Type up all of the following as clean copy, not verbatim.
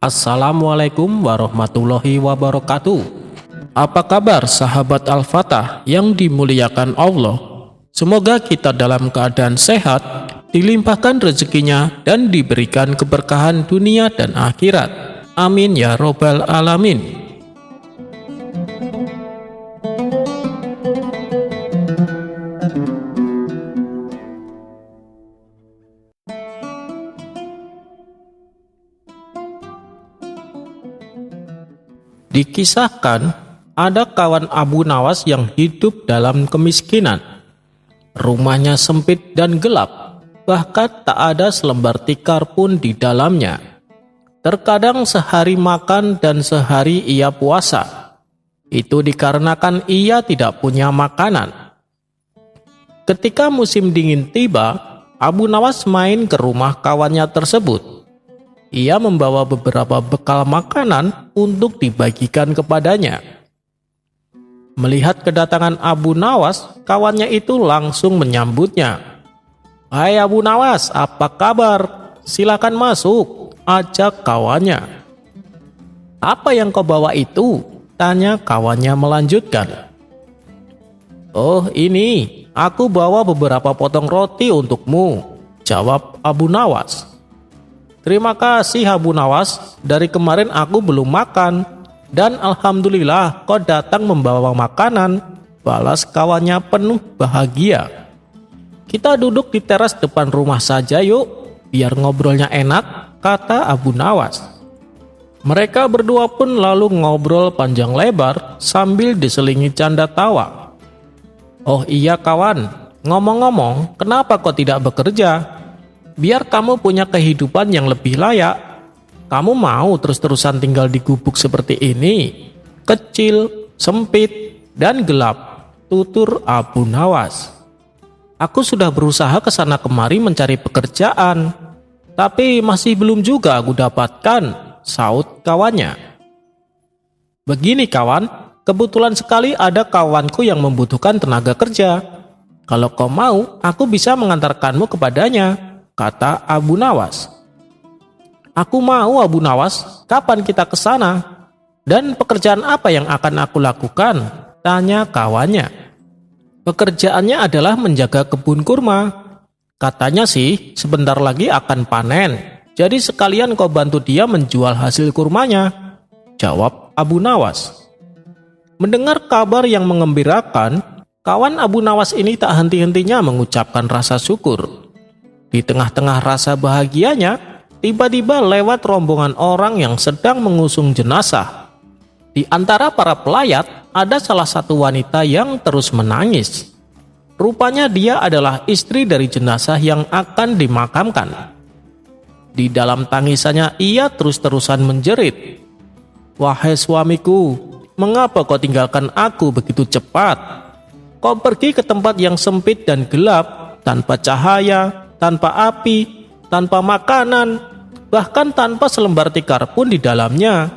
Assalamualaikum warahmatullahi wabarakatuh. Apa kabar sahabat Al-Fatah yang dimuliakan Allah? Semoga kita dalam keadaan sehat, dilimpahkan rezekinya dan diberikan keberkahan dunia dan akhirat. Amin ya robbal alamin. Dikisahkan, ada kawan Abu Nawas yang hidup dalam kemiskinan. Rumahnya sempit dan gelap, bahkan tak ada selembar tikar pun di dalamnya. Terkadang sehari makan dan sehari ia puasa. Itu dikarenakan ia tidak punya makanan. Ketika musim dingin tiba, Abu Nawas main ke rumah kawannya tersebut. Ia membawa beberapa bekal makanan untuk dibagikan kepadanya. Melihat kedatangan Abu Nawas, kawannya itu langsung menyambutnya. "Hai Abu Nawas, apa kabar? Silakan masuk," ajak kawannya. "Apa yang kau bawa itu?" tanya kawannya melanjutkan. "Oh ini, aku bawa beberapa potong roti untukmu," jawab Abu Nawas. "Terima kasih Abu Nawas, dari kemarin aku belum makan, dan alhamdulillah kau datang membawa makanan," balas kawannya penuh bahagia. "Kita duduk di teras depan rumah saja yuk, biar ngobrolnya enak," kata Abu Nawas. Mereka berdua pun lalu ngobrol panjang lebar sambil diselingi canda tawa. "Oh iya kawan, ngomong-ngomong, kenapa kau tidak bekerja? Biar kamu punya kehidupan yang lebih layak. Kamu mau terus-terusan tinggal di gubuk seperti ini? Kecil, sempit, dan gelap," tutur Abu Nawas. "Aku sudah berusaha ke sana kemari mencari pekerjaan, tapi masih belum juga aku dapatkan," saut kawannya. "Begini kawan, kebetulan sekali ada kawanku yang membutuhkan tenaga kerja. Kalau kau mau, aku bisa mengantarkanmu kepadanya," kata Abu Nawas. "Aku mau Abu Nawas, kapan kita ke sana? Dan pekerjaan apa yang akan aku lakukan?" tanya kawannya. "Pekerjaannya adalah menjaga kebun kurma. Katanya sih sebentar lagi akan panen. Jadi sekalian kau bantu dia menjual hasil kurmanya," jawab Abu Nawas. Mendengar kabar yang mengembirakan, kawan Abu Nawas ini tak henti-hentinya mengucapkan rasa syukur. Di tengah-tengah rasa bahagianya, tiba-tiba lewat rombongan orang yang sedang mengusung jenazah. Di antara para pelayat, ada salah satu wanita yang terus menangis. Rupanya dia adalah istri dari jenazah yang akan dimakamkan. Di dalam tangisannya ia terus-terusan menjerit, "Wahai suamiku, mengapa kau tinggalkan aku begitu cepat? Kau pergi ke tempat yang sempit dan gelap, tanpa cahaya, tanpa api, tanpa makanan, bahkan tanpa selembar tikar pun di dalamnya."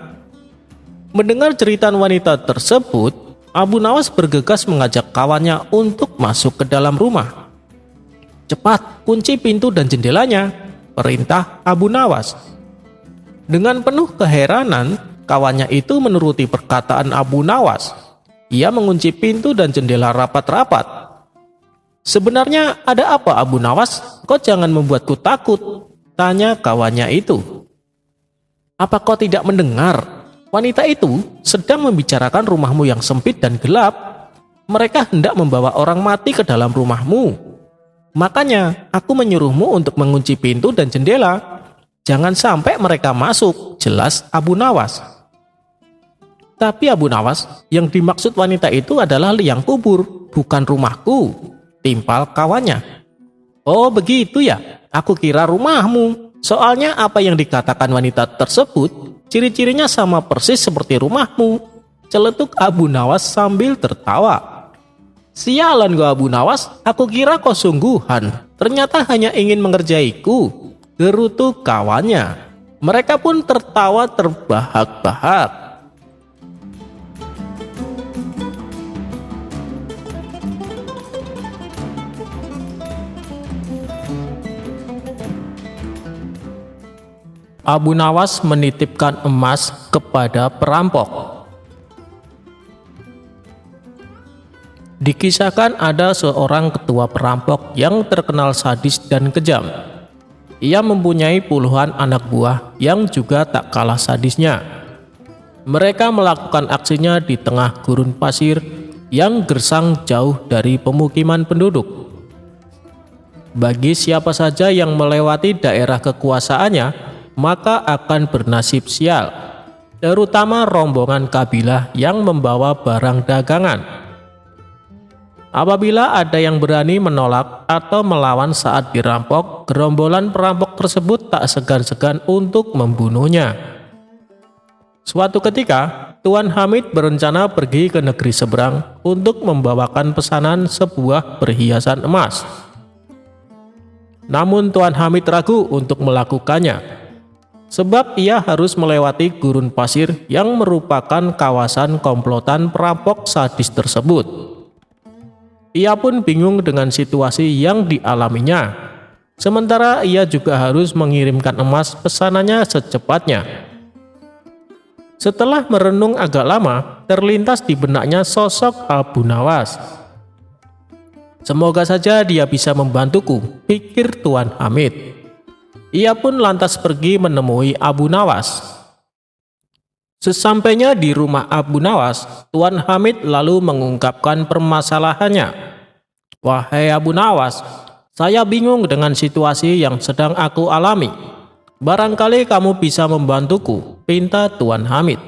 Mendengar cerita wanita tersebut, Abu Nawas bergegas mengajak kawannya untuk masuk ke dalam rumah. "Cepat, kunci pintu dan jendelanya," perintah Abu Nawas. Dengan penuh keheranan, kawannya itu menuruti perkataan Abu Nawas. Ia mengunci pintu dan jendela rapat-rapat. "Sebenarnya ada apa Abu Nawas? Kau jangan membuatku takut," tanya kawannya itu. "Apa kau tidak mendengar? Wanita itu sedang membicarakan rumahmu yang sempit dan gelap. Mereka hendak membawa orang mati ke dalam rumahmu. Makanya aku menyuruhmu untuk mengunci pintu dan jendela. Jangan sampai mereka masuk," jelas Abu Nawas. "Tapi Abu Nawas, yang dimaksud wanita itu adalah liang kubur, bukan rumahku," timpal kawannya. "Oh begitu ya, aku kira rumahmu. Soalnya apa yang dikatakan wanita tersebut, ciri-cirinya sama persis seperti rumahmu," celetuk Abu Nawas sambil tertawa. "Sialan gua Abu Nawas, aku kira kau sungguhan, ternyata hanya ingin mengerjaiku," gerutu kawannya. Mereka pun tertawa terbahak-bahak. Abu Nawas menitipkan emas kepada perampok. Dikisahkan ada seorang ketua perampok yang terkenal sadis dan kejam. Ia mempunyai puluhan anak buah yang juga tak kalah sadisnya. Mereka melakukan aksinya di tengah gurun pasir yang gersang jauh dari pemukiman penduduk. Bagi siapa saja yang melewati daerah kekuasaannya, maka akan bernasib sial, terutama rombongan kabilah yang membawa barang dagangan. Apabila ada yang berani menolak atau melawan saat dirampok, gerombolan perampok tersebut tak segan-segan untuk membunuhnya. Suatu ketika, Tuan Hamid berencana pergi ke negeri seberang untuk membawakan pesanan sebuah perhiasan emas. Namun Tuan Hamid ragu untuk melakukannya, sebab ia harus melewati gurun pasir yang merupakan kawasan komplotan perampok sadis tersebut. Ia pun bingung dengan situasi yang dialaminya, sementara ia juga harus mengirimkan emas pesanannya secepatnya. Setelah merenung agak lama, terlintas di benaknya sosok Abu Nawas. Semoga saja dia bisa membantuku, pikir Tuan Hamid. Ia pun lantas pergi menemui Abu Nawas. Sesampainya di rumah Abu Nawas, Tuan Hamid lalu mengungkapkan permasalahannya. Wahai Abu Nawas, saya bingung dengan situasi yang sedang aku alami. Barangkali kamu bisa membantuku, pinta Tuan Hamid.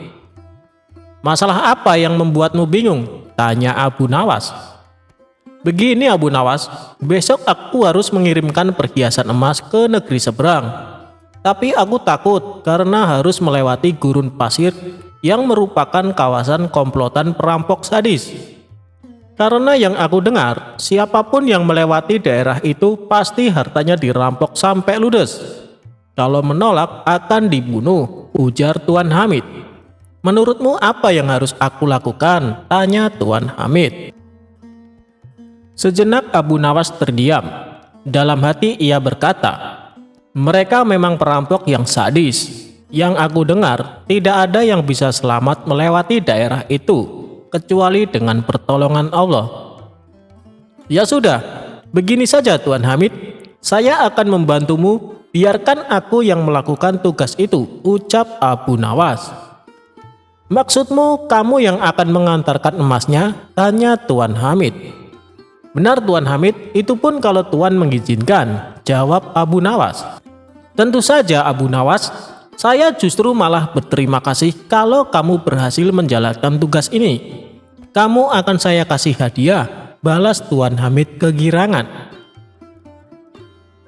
Masalah apa yang membuatmu bingung? Tanya Abu Nawas. Begini Abu Nawas, besok aku harus mengirimkan perhiasan emas ke negeri seberang. Tapi aku takut karena harus melewati gurun pasir yang merupakan kawasan komplotan perampok sadis. Karena yang aku dengar, siapapun yang melewati daerah itu pasti hartanya dirampok sampai ludes. Kalau menolak akan dibunuh, ujar Tuan Hamid. Menurutmu apa yang harus aku lakukan? Tanya Tuan Hamid. Sejenak Abu Nawas terdiam. Dalam hati ia berkata, mereka memang perampok yang sadis. Yang aku dengar, tidak ada yang bisa selamat melewati daerah itu, kecuali dengan pertolongan Allah. Ya sudah, begini saja Tuan Hamid, saya akan membantumu, biarkan aku yang melakukan tugas itu, ucap Abu Nawas. Maksudmu kamu yang akan mengantarkan emasnya? Tanya Tuan Hamid. Benar Tuan Hamid, itu pun kalau Tuan mengizinkan, jawab Abu Nawas. Tentu saja Abu Nawas, saya justru malah berterima kasih kalau kamu berhasil menjalankan tugas ini. Kamu akan saya kasih hadiah, balas Tuan Hamid kegirangan.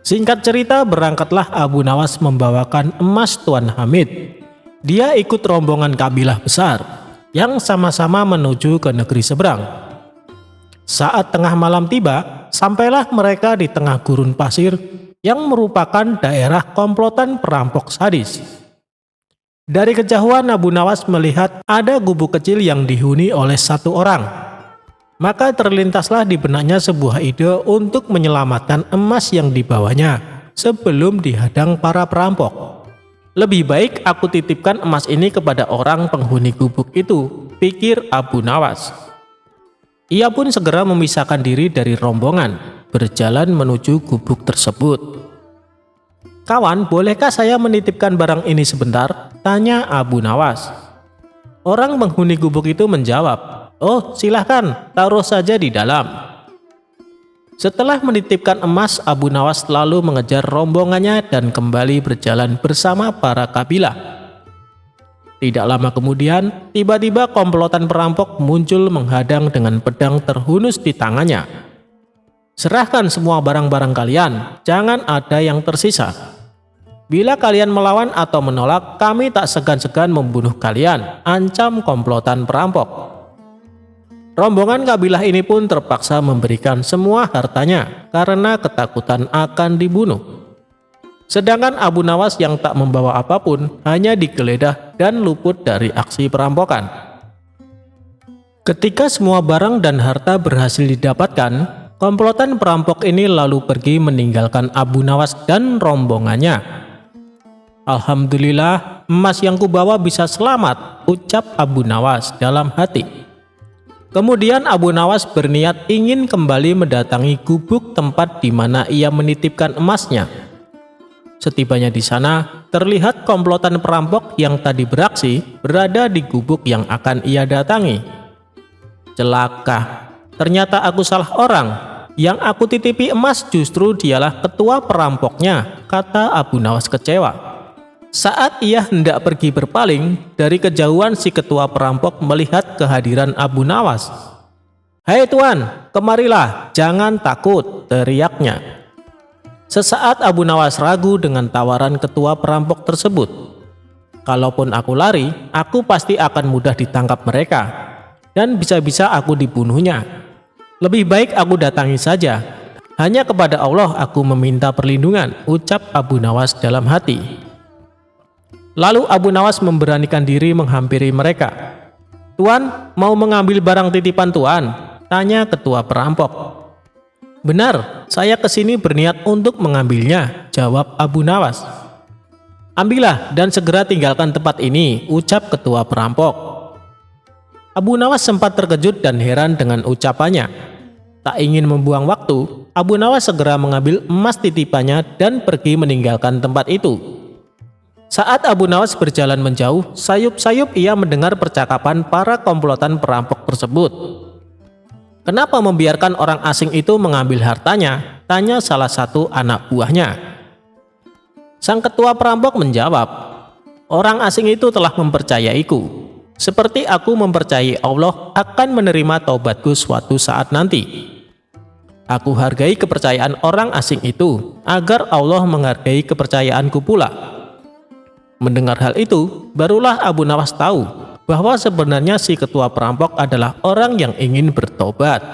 Singkat cerita, berangkatlah Abu Nawas membawakan emas Tuan Hamid. Dia ikut rombongan kabilah besar yang sama-sama menuju ke negeri seberang. Saat tengah malam tiba, sampailah mereka di tengah gurun pasir yang merupakan daerah komplotan perampok sadis. Dari kejauhan Abu Nawas melihat ada gubuk kecil yang dihuni oleh satu orang. Maka terlintaslah di benaknya sebuah ide untuk menyelamatkan emas yang dibawanya sebelum dihadang para perampok. Lebih baik aku titipkan emas ini kepada orang penghuni gubuk itu, pikir Abu Nawas. Ia pun segera memisahkan diri dari rombongan, berjalan menuju gubuk tersebut. Kawan, bolehkah saya menitipkan barang ini sebentar? Tanya Abu Nawas. Orang penghuni gubuk itu menjawab, oh silahkan, taruh saja di dalam. Setelah menitipkan emas, Abu Nawas lalu mengejar rombongannya dan kembali berjalan bersama para kabilah. Tidak lama kemudian, tiba-tiba komplotan perampok muncul menghadang dengan pedang terhunus di tangannya. Serahkan semua barang-barang kalian, jangan ada yang tersisa. Bila kalian melawan atau menolak, kami tak segan-segan membunuh kalian, ancam komplotan perampok. Rombongan kabilah ini pun terpaksa memberikan semua hartanya karena ketakutan akan dibunuh. Sedangkan Abu Nawas yang tak membawa apapun hanya digeledah dan luput dari aksi perampokan. Ketika semua barang dan harta berhasil didapatkan, komplotan perampok ini lalu pergi meninggalkan Abu Nawas dan rombongannya. Alhamdulillah, emas yang kubawa bisa selamat, ucap Abu Nawas dalam hati. Kemudian Abu Nawas berniat ingin kembali mendatangi gubuk tempat di mana ia menitipkan emasnya. Setibanya di sana, terlihat komplotan perampok yang tadi beraksi berada di gubuk yang akan ia datangi. Celaka, ternyata aku salah orang. Yang aku titipi emas justru dialah ketua perampoknya, kata Abu Nawas kecewa. Saat ia hendak pergi berpaling, dari kejauhan si ketua perampok melihat kehadiran Abu Nawas. "Hei tuan, kemarilah, jangan takut," teriaknya. Sesaat Abu Nawas ragu dengan tawaran ketua perampok tersebut. "Kalaupun aku lari, aku pasti akan mudah ditangkap mereka, dan bisa-bisa aku dibunuhnya. Lebih baik aku datangi saja. Hanya kepada Allah aku meminta perlindungan," ucap Abu Nawas dalam hati. Lalu Abu Nawas memberanikan diri menghampiri mereka. "Tuan, mau mengambil barang titipan Tuan?" tanya ketua perampok. "Benar, saya kesini berniat untuk mengambilnya," jawab Abu Nawas. "Ambillah dan segera tinggalkan tempat ini," ucap ketua perampok. Abu Nawas sempat terkejut dan heran dengan ucapannya. Tak ingin membuang waktu, Abu Nawas segera mengambil emas titipannya dan pergi meninggalkan tempat itu. Saat Abu Nawas berjalan menjauh, sayup-sayup ia mendengar percakapan para komplotan perampok tersebut. "Kenapa membiarkan orang asing itu mengambil hartanya?" tanya salah satu anak buahnya. Sang ketua perampok menjawab, "Orang asing itu telah mempercayaiku. Seperti aku mempercayai Allah akan menerima taubatku suatu saat nanti. Aku hargai kepercayaan orang asing itu agar Allah menghargai kepercayaanku pula." Mendengar hal itu, barulah Abu Nawas tahu bahwa sebenarnya si ketua perampok adalah orang yang ingin bertobat.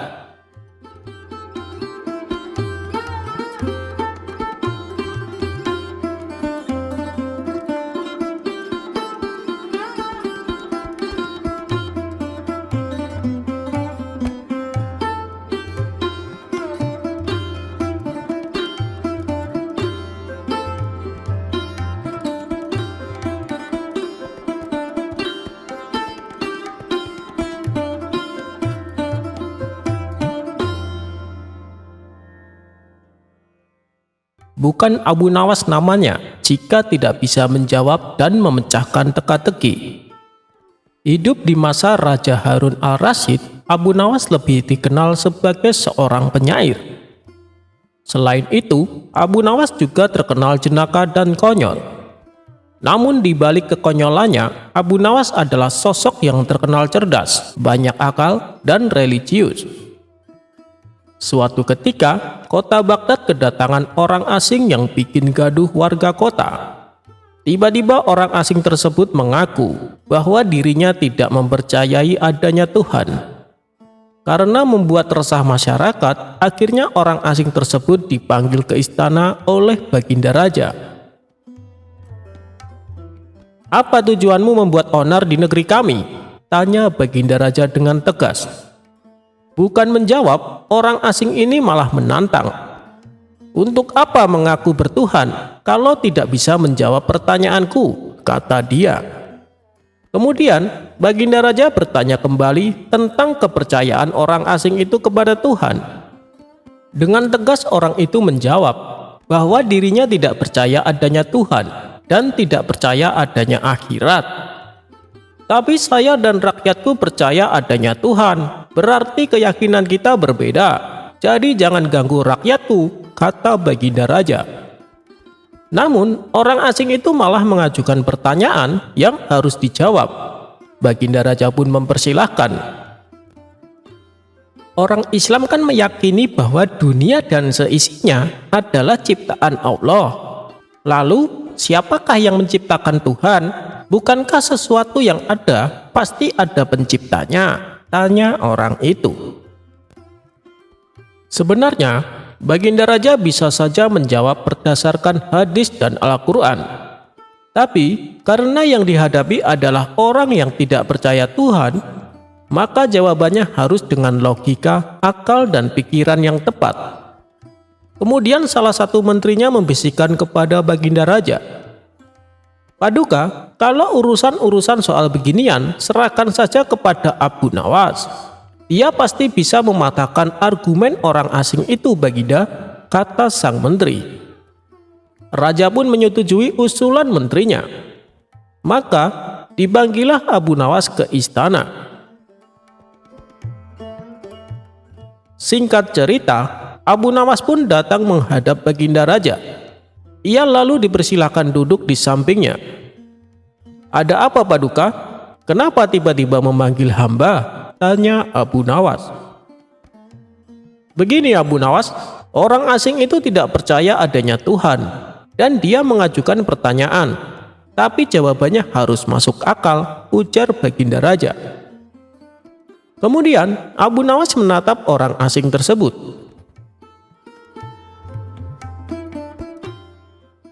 Bukan Abu Nawas namanya jika tidak bisa menjawab dan memecahkan teka-teki. Hidup di masa Raja Harun al-Rasyid, Abu Nawas lebih dikenal sebagai seorang penyair. Selain itu, Abu Nawas juga terkenal jenaka dan konyol. Namun di balik kekonyolannya, Abu Nawas adalah sosok yang terkenal cerdas, banyak akal, dan religius. Suatu ketika, kota Baghdad kedatangan orang asing yang bikin gaduh warga kota. Tiba-tiba orang asing tersebut mengaku bahwa dirinya tidak mempercayai adanya Tuhan. Karena membuat resah masyarakat, akhirnya orang asing tersebut dipanggil ke istana oleh Baginda Raja. "Apa tujuanmu membuat onar di negeri kami?" tanya Baginda Raja dengan tegas. Bukan menjawab, orang asing ini malah menantang. "Untuk apa mengaku bertuhan kalau tidak bisa menjawab pertanyaanku?" kata dia. Kemudian Baginda Raja bertanya kembali tentang kepercayaan orang asing itu kepada Tuhan. Dengan tegas orang itu menjawab bahwa dirinya tidak percaya adanya Tuhan dan tidak percaya adanya akhirat. "Tapi saya dan rakyatku percaya adanya Tuhan, berarti keyakinan kita berbeda. Jadi jangan ganggu rakyatku," kata Baginda Raja. Namun orang asing itu malah mengajukan pertanyaan yang harus dijawab. Baginda Raja pun mempersilahkan. Orang Islam kan meyakini bahwa dunia dan seisinya adalah ciptaan Allah. Lalu siapakah yang menciptakan Tuhan? Bukankah sesuatu yang ada pasti ada penciptanya? Tanya orang itu. Sebenarnya Baginda Raja bisa saja menjawab berdasarkan hadis dan Al-Quran. Tapi karena yang dihadapi adalah orang yang tidak percaya Tuhan, maka jawabannya harus dengan logika, akal, dan pikiran yang tepat. Kemudian salah satu menterinya membisikkan kepada Baginda Raja, Paduka, kalau urusan-urusan soal beginian, serahkan saja kepada Abu Nawas. Dia pasti bisa mematahkan argumen orang asing itu, Baginda, kata sang menteri. Raja pun menyetujui usulan menterinya. Maka dipanggillah Abu Nawas ke istana. Singkat cerita, Abu Nawas pun datang menghadap Baginda Raja. Ia lalu dipersilakan duduk di sampingnya. Ada apa, Paduka? Kenapa tiba-tiba memanggil hamba? Tanya Abu Nawas. Begini Abu Nawas, orang asing itu tidak percaya adanya Tuhan dan dia mengajukan pertanyaan, tapi jawabannya harus masuk akal, ujar Baginda Raja. Kemudian Abu Nawas menatap orang asing tersebut.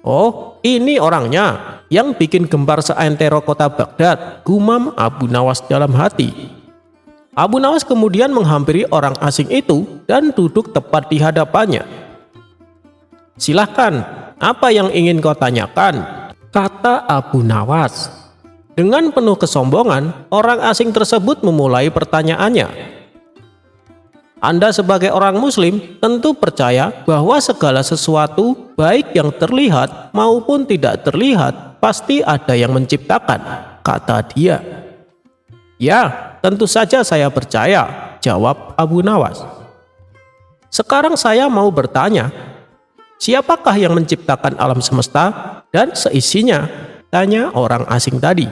Oh, ini orangnya yang bikin gempar seantero kota Baghdad, gumam Abu Nawas dalam hati. Abu Nawas kemudian menghampiri orang asing itu dan duduk tepat di hadapannya. Silahkan, apa yang ingin kau tanyakan? Kata Abu Nawas. Dengan penuh kesombongan, orang asing tersebut memulai pertanyaannya. Anda sebagai orang muslim tentu percaya bahwa segala sesuatu, baik yang terlihat maupun tidak terlihat, pasti ada yang menciptakan, kata dia. Ya, tentu saja saya percaya, jawab Abu Nawas. Sekarang saya mau bertanya, siapakah yang menciptakan alam semesta dan seisinya? Tanya orang asing tadi.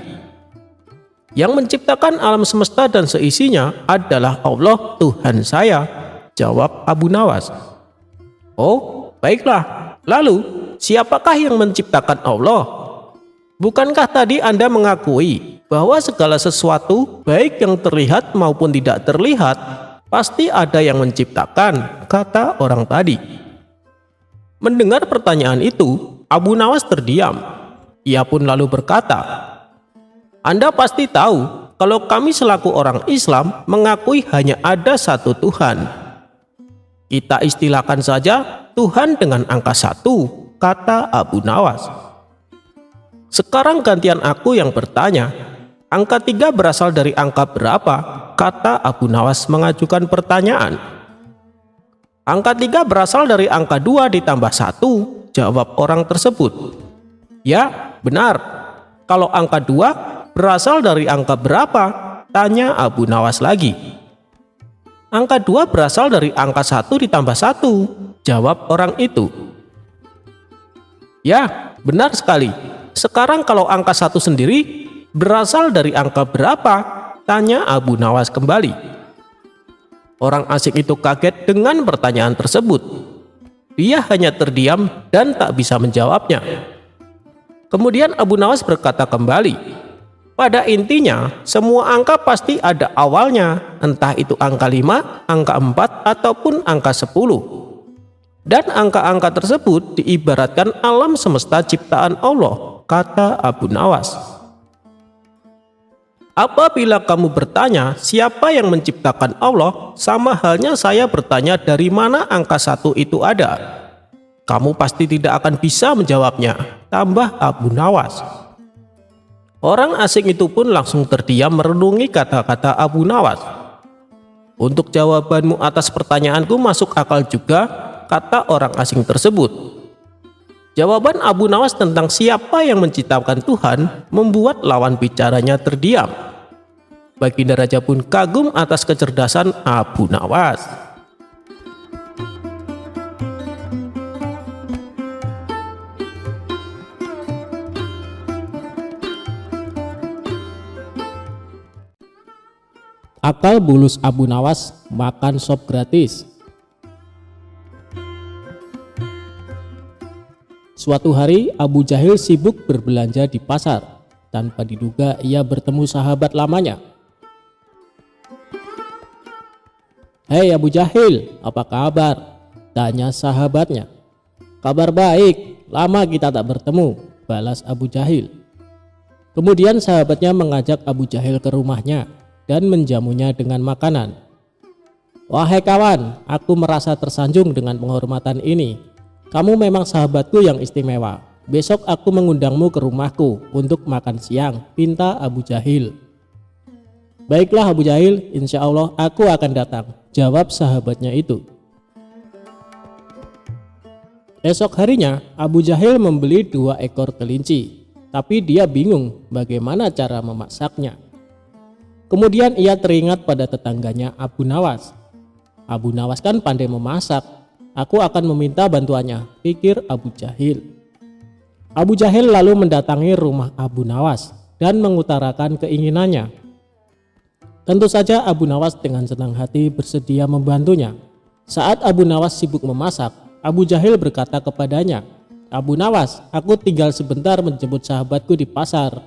Yang menciptakan alam semesta dan seisinya adalah Allah Tuhan saya, jawab Abu Nawas. Oh, baiklah. Lalu, siapakah yang menciptakan Allah? Bukankah tadi Anda mengakui bahwa segala sesuatu, baik yang terlihat maupun tidak terlihat, pasti ada yang menciptakan, kata orang tadi. Mendengar pertanyaan itu, Abu Nawas terdiam. Ia pun lalu berkata, Anda pasti tahu kalau kami selaku orang Islam mengakui hanya ada satu Tuhan. Kita istilahkan saja Tuhan dengan angka 1, kata Abu Nawas. Sekarang gantian aku yang bertanya, angka 3 berasal dari angka berapa? Kata Abu Nawas mengajukan pertanyaan. Angka 3 berasal dari angka 2 ditambah 1, jawab orang tersebut. Ya, benar. Kalau angka 2 berasal dari angka berapa? Tanya Abu Nawas lagi. Angka 2 berasal dari angka 1 ditambah 1, jawab orang itu. Ya, benar sekali. Sekarang kalau angka 1 sendiri berasal dari angka berapa? Tanya Abu Nawas kembali. Orang asing itu kaget dengan pertanyaan tersebut. Dia hanya terdiam dan tak bisa menjawabnya. Kemudian Abu Nawas berkata kembali, pada intinya semua angka pasti ada awalnya, entah itu angka 5, angka 4, ataupun angka 10. Dan angka-angka tersebut diibaratkan alam semesta ciptaan Allah, kata Abu Nawas. Apabila kamu bertanya siapa yang menciptakan Allah, sama halnya saya bertanya dari mana angka 1 itu ada. Kamu pasti tidak akan bisa menjawabnya, tambah Abu Nawas. Orang asing itu pun langsung terdiam merenungi kata-kata Abu Nawas. Untuk jawabanmu atas pertanyaanku masuk akal juga, kata orang asing tersebut. Jawaban Abu Nawas tentang siapa yang menciptakan Tuhan membuat lawan bicaranya terdiam. Baginda Raja pun kagum atas kecerdasan Abu Nawas. Akal bulus Abu Nawas makan sop gratis. Suatu hari Abu Jahil sibuk berbelanja di pasar. Tanpa diduga ia bertemu sahabat lamanya. Hei Abu Jahil, apa kabar? Tanya sahabatnya. Kabar baik, lama kita tak bertemu, balas Abu Jahil. Kemudian sahabatnya mengajak Abu Jahil ke rumahnya dan menjamunya dengan makanan. Wahai kawan, aku merasa tersanjung dengan penghormatan ini. Kamu memang sahabatku yang istimewa. besok aku mengundangmu ke rumahku untuk makan siang, pinta Abu Jahil. Baiklah Abu Jahil, insya Allah aku akan datang, jawab sahabatnya itu. Esok harinya Abu Jahil membeli 2 ekor kelinci, tapi dia bingung bagaimana cara memasaknya. Kemudian ia teringat pada tetangganya Abu Nawas. Abu Nawas kan pandai memasak, aku akan meminta bantuannya, pikir Abu Jahil. Abu Jahil lalu mendatangi rumah Abu Nawas dan mengutarakan keinginannya. Tentu saja Abu Nawas dengan senang hati bersedia membantunya. Saat Abu Nawas sibuk memasak, Abu Jahil berkata kepadanya, "Abu Nawas, aku tinggal sebentar menjemput sahabatku di pasar,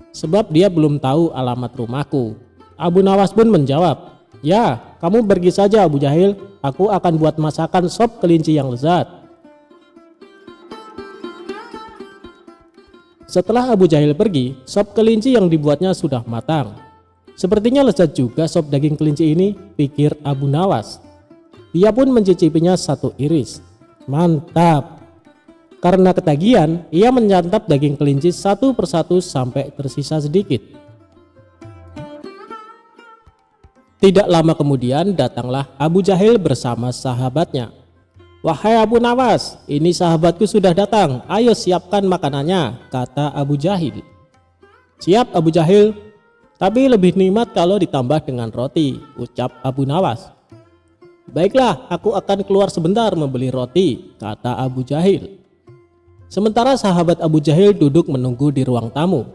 sebab dia belum tahu alamat rumahku." Abu Nawas pun menjawab, "Ya, kamu pergi saja Abu Jahil, aku akan buat masakan sop kelinci yang lezat." Setelah Abu Jahil pergi, sop kelinci yang dibuatnya sudah matang. Sepertinya lezat juga sop daging kelinci ini, pikir Abu Nawas. Dia pun mencicipinya 1 iris. Mantap! Karena ketagihan, ia menyantap daging kelinci satu persatu sampai tersisa sedikit. Tidak lama kemudian datanglah Abu Jahil bersama sahabatnya. "Wahai Abu Nawas, ini sahabatku sudah datang, ayo siapkan makanannya," kata Abu Jahil. "Siap Abu Jahil, tapi lebih nikmat kalau ditambah dengan roti," ucap Abu Nawas. "Baiklah, aku akan keluar sebentar membeli roti," kata Abu Jahil. Sementara sahabat Abu Jahil duduk menunggu di ruang tamu.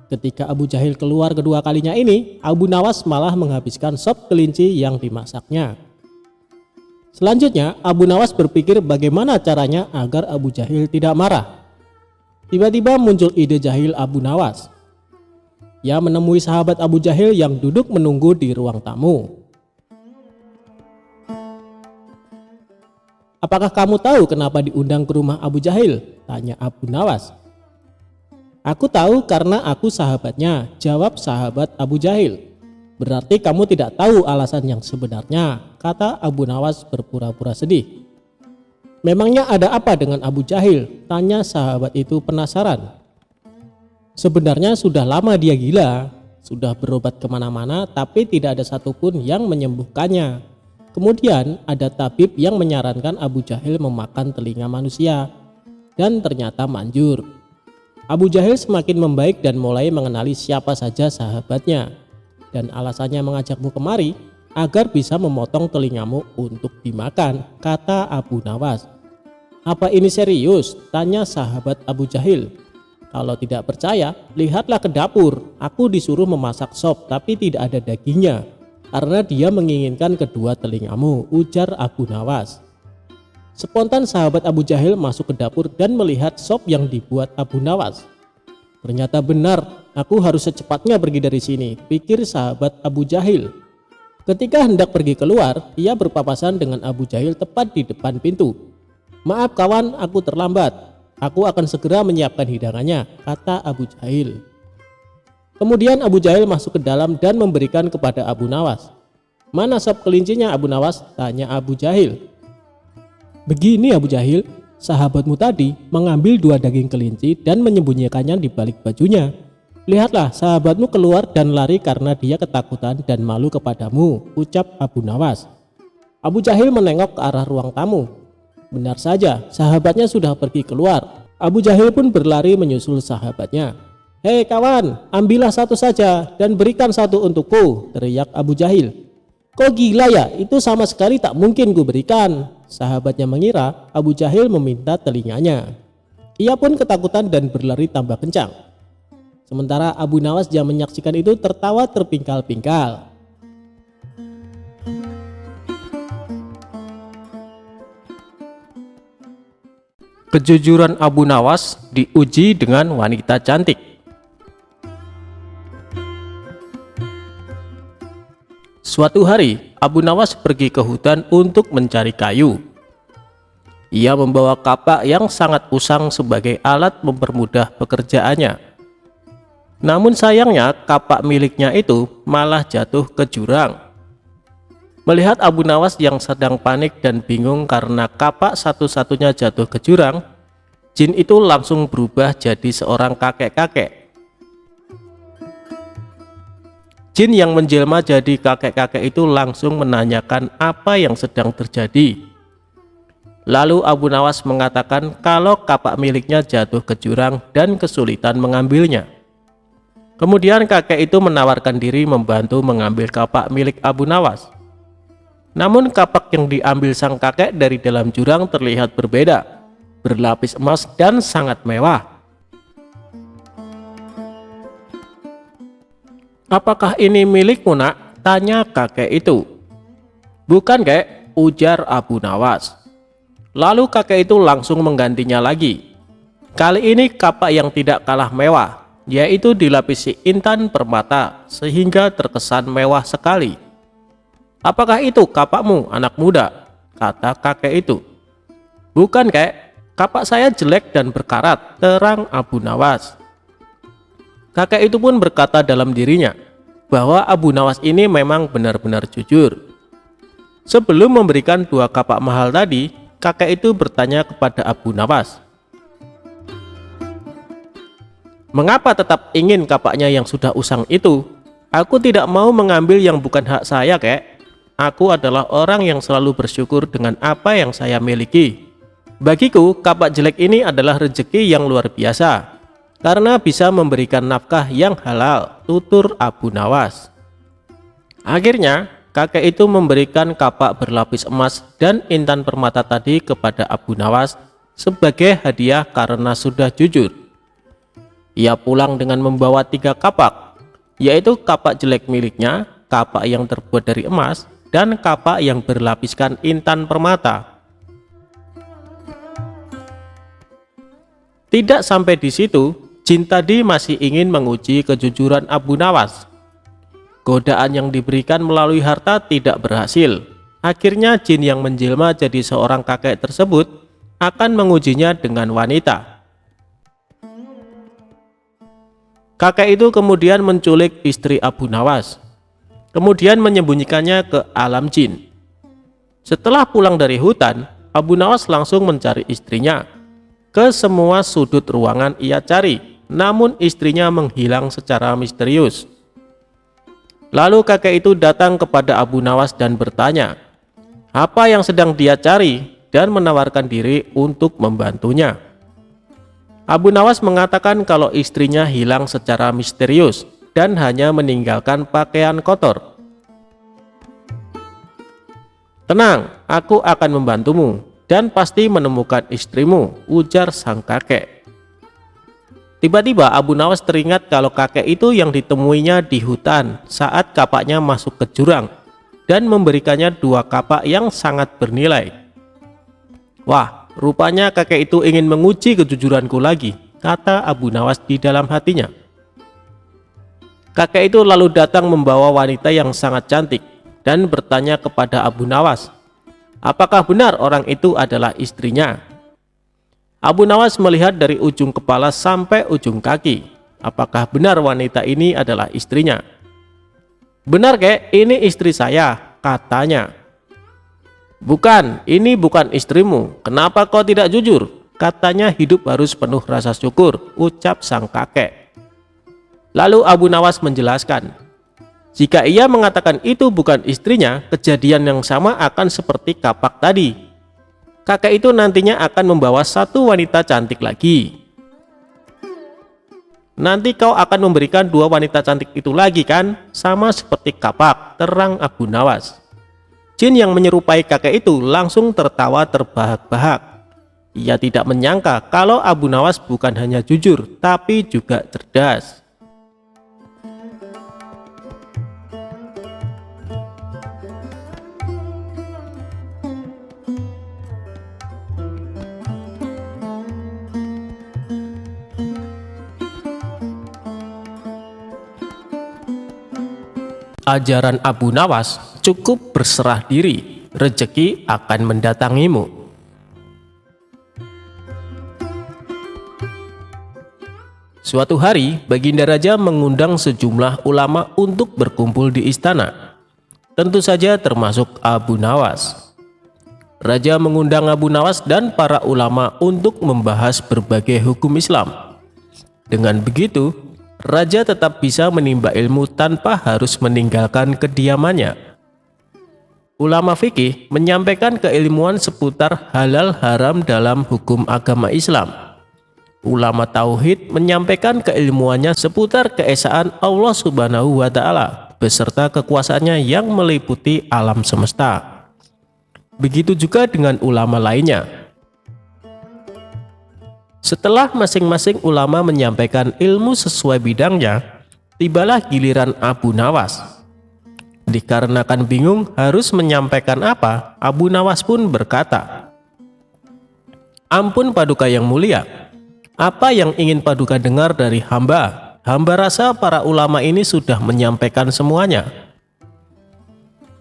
Ketika Abu Jahil keluar kedua kalinya ini, Abu Nawas malah menghabiskan sop kelinci yang dimasaknya. Selanjutnya, Abu Nawas berpikir bagaimana caranya agar Abu Jahil tidak marah. Tiba-tiba muncul ide jahil Abu Nawas. Ia menemui sahabat Abu Jahil yang duduk menunggu di ruang tamu. "Apakah kamu tahu kenapa diundang ke rumah Abu Jahil?" tanya Abu Nawas. "Aku tahu karena aku sahabatnya," jawab sahabat Abu Jahil. "Berarti kamu tidak tahu alasan yang sebenarnya," kata Abu Nawas berpura-pura sedih. "Memangnya ada apa dengan Abu Jahil?" tanya sahabat itu penasaran. "Sebenarnya sudah lama dia gila, sudah berobat kemana-mana tapi tidak ada satupun yang menyembuhkannya. Kemudian ada tabib yang menyarankan Abu Jahil memakan telinga manusia, dan ternyata manjur. Abu Jahil semakin membaik dan mulai mengenali siapa saja sahabatnya. Dan alasannya mengajakmu kemari agar bisa memotong telingamu untuk dimakan," kata Abu Nawas. "Apa ini serius?" tanya sahabat Abu Jahil. "Kalau tidak percaya, lihatlah ke dapur. Aku disuruh memasak sop tapi tidak ada dagingnya, karena dia menginginkan kedua telingamu," ujar Abu Nawas. Spontan sahabat Abu Jahil masuk ke dapur dan melihat sop yang dibuat Abu Nawas. "Ternyata benar, aku harus secepatnya pergi dari sini," pikir sahabat Abu Jahil. Ketika hendak pergi keluar, ia berpapasan dengan Abu Jahil tepat di depan pintu. "Maaf kawan, aku terlambat. Aku akan segera menyiapkan hidangannya," kata Abu Jahil. Kemudian Abu Jahil masuk ke dalam dan memberikan kepada Abu Nawas. "Mana sop kelincinya Abu Nawas?" tanya Abu Jahil. "Begini Abu Jahil, sahabatmu tadi mengambil 2 daging kelinci dan menyembunyikannya di balik bajunya. Lihatlah, sahabatmu keluar dan lari karena dia ketakutan dan malu kepadamu," ucap Abu Nawas. Abu Jahil menengok ke arah ruang tamu. Benar saja, sahabatnya sudah pergi keluar. Abu Jahil pun berlari menyusul sahabatnya. "Hei kawan, ambillah satu saja dan berikan satu untukku," teriak Abu Jahil. "Kok gila ya, itu sama sekali tak mungkin ku berikan." Sahabatnya mengira Abu Jahil meminta telinganya. Ia pun ketakutan dan berlari tambah kencang. Sementara Abu Nawas yang menyaksikan itu tertawa terpingkal-pingkal. Kejujuran Abu Nawas diuji dengan wanita cantik. Suatu hari, Abu Nawas pergi ke hutan untuk mencari kayu. Ia membawa kapak yang sangat usang sebagai alat mempermudah pekerjaannya. Namun sayangnya kapak miliknya itu malah jatuh ke jurang. Melihat Abu Nawas yang sedang panik dan bingung karena kapak satu-satunya jatuh ke jurang, jin itu langsung berubah jadi seorang kakek-kakek. Jin yang menjelma jadi kakek-kakek itu langsung menanyakan apa yang sedang terjadi. Lalu Abu Nawas mengatakan kalau kapak miliknya jatuh ke jurang dan kesulitan mengambilnya. Kemudian kakek itu menawarkan diri membantu mengambil kapak milik Abu Nawas. Namun kapak yang diambil sang kakek dari dalam jurang terlihat berbeda, berlapis emas dan sangat mewah. "Apakah ini milikmu, nak?" tanya kakek itu. "Bukan, kek," ujar Abu Nawas. Lalu kakek itu langsung menggantinya lagi. Kali ini kapak yang tidak kalah mewah, yaitu dilapisi intan permata sehingga terkesan mewah sekali. "Apakah itu kapakmu, anak muda?" kata kakek itu. "Bukan, kek, kapak saya jelek dan berkarat," terang Abu Nawas. Kakek itu pun berkata dalam dirinya bahwa Abu Nawas ini memang benar-benar jujur. Sebelum memberikan 2 kapak mahal tadi, kakek itu bertanya kepada Abu Nawas, "Mengapa tetap ingin kapaknya yang sudah usang itu? Aku tidak mau mengambil yang bukan hak saya, kek. Aku adalah orang yang selalu bersyukur dengan apa yang saya miliki. Bagiku, kapak jelek ini adalah rezeki yang luar biasa, karena bisa memberikan nafkah yang halal," tutur Abu Nawas. Akhirnya, kakek itu memberikan kapak berlapis emas dan intan permata tadi kepada Abu Nawas sebagai hadiah karena sudah jujur. Ia pulang dengan membawa 3 kapak, yaitu kapak jelek miliknya, kapak yang terbuat dari emas, dan kapak yang berlapiskan intan permata. Tidak sampai di situ, jin tadi masih ingin menguji kejujuran Abu Nawas. Godaan yang diberikan melalui harta tidak berhasil. Akhirnya jin yang menjelma jadi seorang kakek tersebut akan mengujinya dengan wanita. Kakek itu kemudian menculik istri Abu Nawas, kemudian menyembunyikannya ke alam jin. Setelah pulang dari hutan, Abu Nawas langsung mencari istrinya. Ke semua sudut ruangan ia cari, namun istrinya menghilang secara misterius. Lalu kakek itu datang kepada Abu Nawas dan bertanya apa yang sedang dia cari dan menawarkan diri untuk membantunya. Abu Nawas mengatakan kalau istrinya hilang secara misterius dan hanya meninggalkan pakaian kotor. "Tenang, aku akan membantumu dan pasti menemukan istrimu," ujar sang kakek. Tiba-tiba Abu Nawas teringat kalau kakek itu yang ditemuinya di hutan saat kapaknya masuk ke jurang dan memberikannya 2 kapak yang sangat bernilai. "Wah, rupanya kakek itu ingin menguji kejujuranku lagi," kata Abu Nawas di dalam hatinya. Kakek itu lalu datang membawa wanita yang sangat cantik dan bertanya kepada Abu Nawas, apakah benar orang itu adalah istrinya. Abu Nawas melihat dari ujung kepala sampai ujung kaki. Apakah benar wanita ini adalah istrinya? "Benar, kek, ini istri saya," katanya. "Bukan, ini bukan istrimu. Kenapa kau tidak jujur?" Katanya hidup harus penuh rasa syukur, ucap sang kakek. Lalu Abu Nawas menjelaskan, jika ia mengatakan itu bukan istrinya, kejadian yang sama akan seperti kapak tadi. Kakek itu nantinya akan membawa 1 wanita cantik lagi. "Nanti kau akan memberikan 2 wanita cantik itu lagi kan? Sama seperti kapak," terang Abu Nawas. Jin yang menyerupai kakek itu langsung tertawa terbahak-bahak. Ia tidak menyangka kalau Abu Nawas bukan hanya jujur, tapi juga cerdas. Ajaran Abu Nawas cukup berserah diri, rezeki akan mendatangimu. Suatu hari, Baginda Raja mengundang sejumlah ulama untuk berkumpul di istana. Tentu saja termasuk Abu Nawas. Raja mengundang Abu Nawas dan para ulama untuk membahas berbagai hukum Islam. Dengan begitu, raja tetap bisa menimba ilmu tanpa harus meninggalkan kediamannya. Ulama fikih menyampaikan keilmuan seputar halal haram dalam hukum agama Islam. Ulama tauhid menyampaikan keilmuannya seputar keesaan Allah Subhanahu wa Ta'ala beserta kekuasaannya yang meliputi alam semesta. Begitu juga dengan ulama lainnya. Setelah masing-masing ulama menyampaikan ilmu sesuai bidangnya, tibalah giliran Abu Nawas. Dikarenakan bingung harus menyampaikan apa, Abu Nawas pun berkata, "Ampun Paduka yang mulia, apa yang ingin Paduka dengar dari hamba? Hamba rasa para ulama ini sudah menyampaikan semuanya."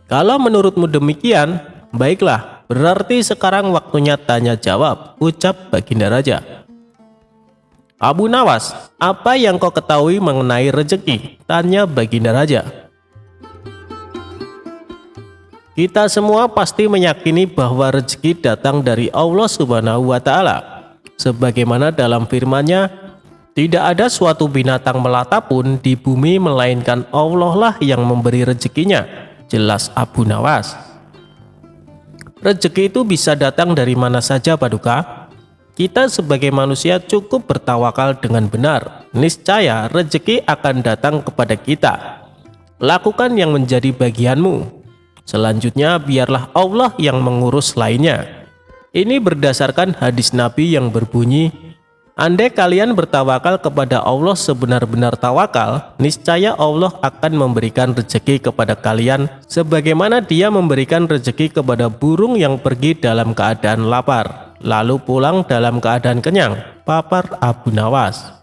"Kalau menurutmu demikian, baiklah, berarti sekarang waktunya tanya jawab," ucap Baginda Raja. "Abu Nawas, apa yang kau ketahui mengenai rezeki?" tanya Baginda Raja. "Kita semua pasti meyakini bahwa rezeki datang dari Allah Subhanahu wa Ta'ala. Sebagaimana dalam firman-Nya, tidak ada suatu binatang melata pun di bumi melainkan Allah lah yang memberi rezekinya," jelas Abu Nawas. "Rezeki itu bisa datang dari mana saja Paduka. Kita sebagai manusia cukup bertawakal dengan benar. Niscaya rezeki akan datang kepada kita. Lakukan yang menjadi bagianmu. Selanjutnya biarlah Allah yang mengurus lainnya." Ini berdasarkan hadis Nabi yang berbunyi, "Andai kalian bertawakal kepada Allah sebenar-benar tawakal, niscaya Allah akan memberikan rezeki kepada kalian sebagaimana Dia memberikan rezeki kepada burung yang pergi dalam keadaan lapar, lalu pulang dalam keadaan kenyang," papar Abu Nawas.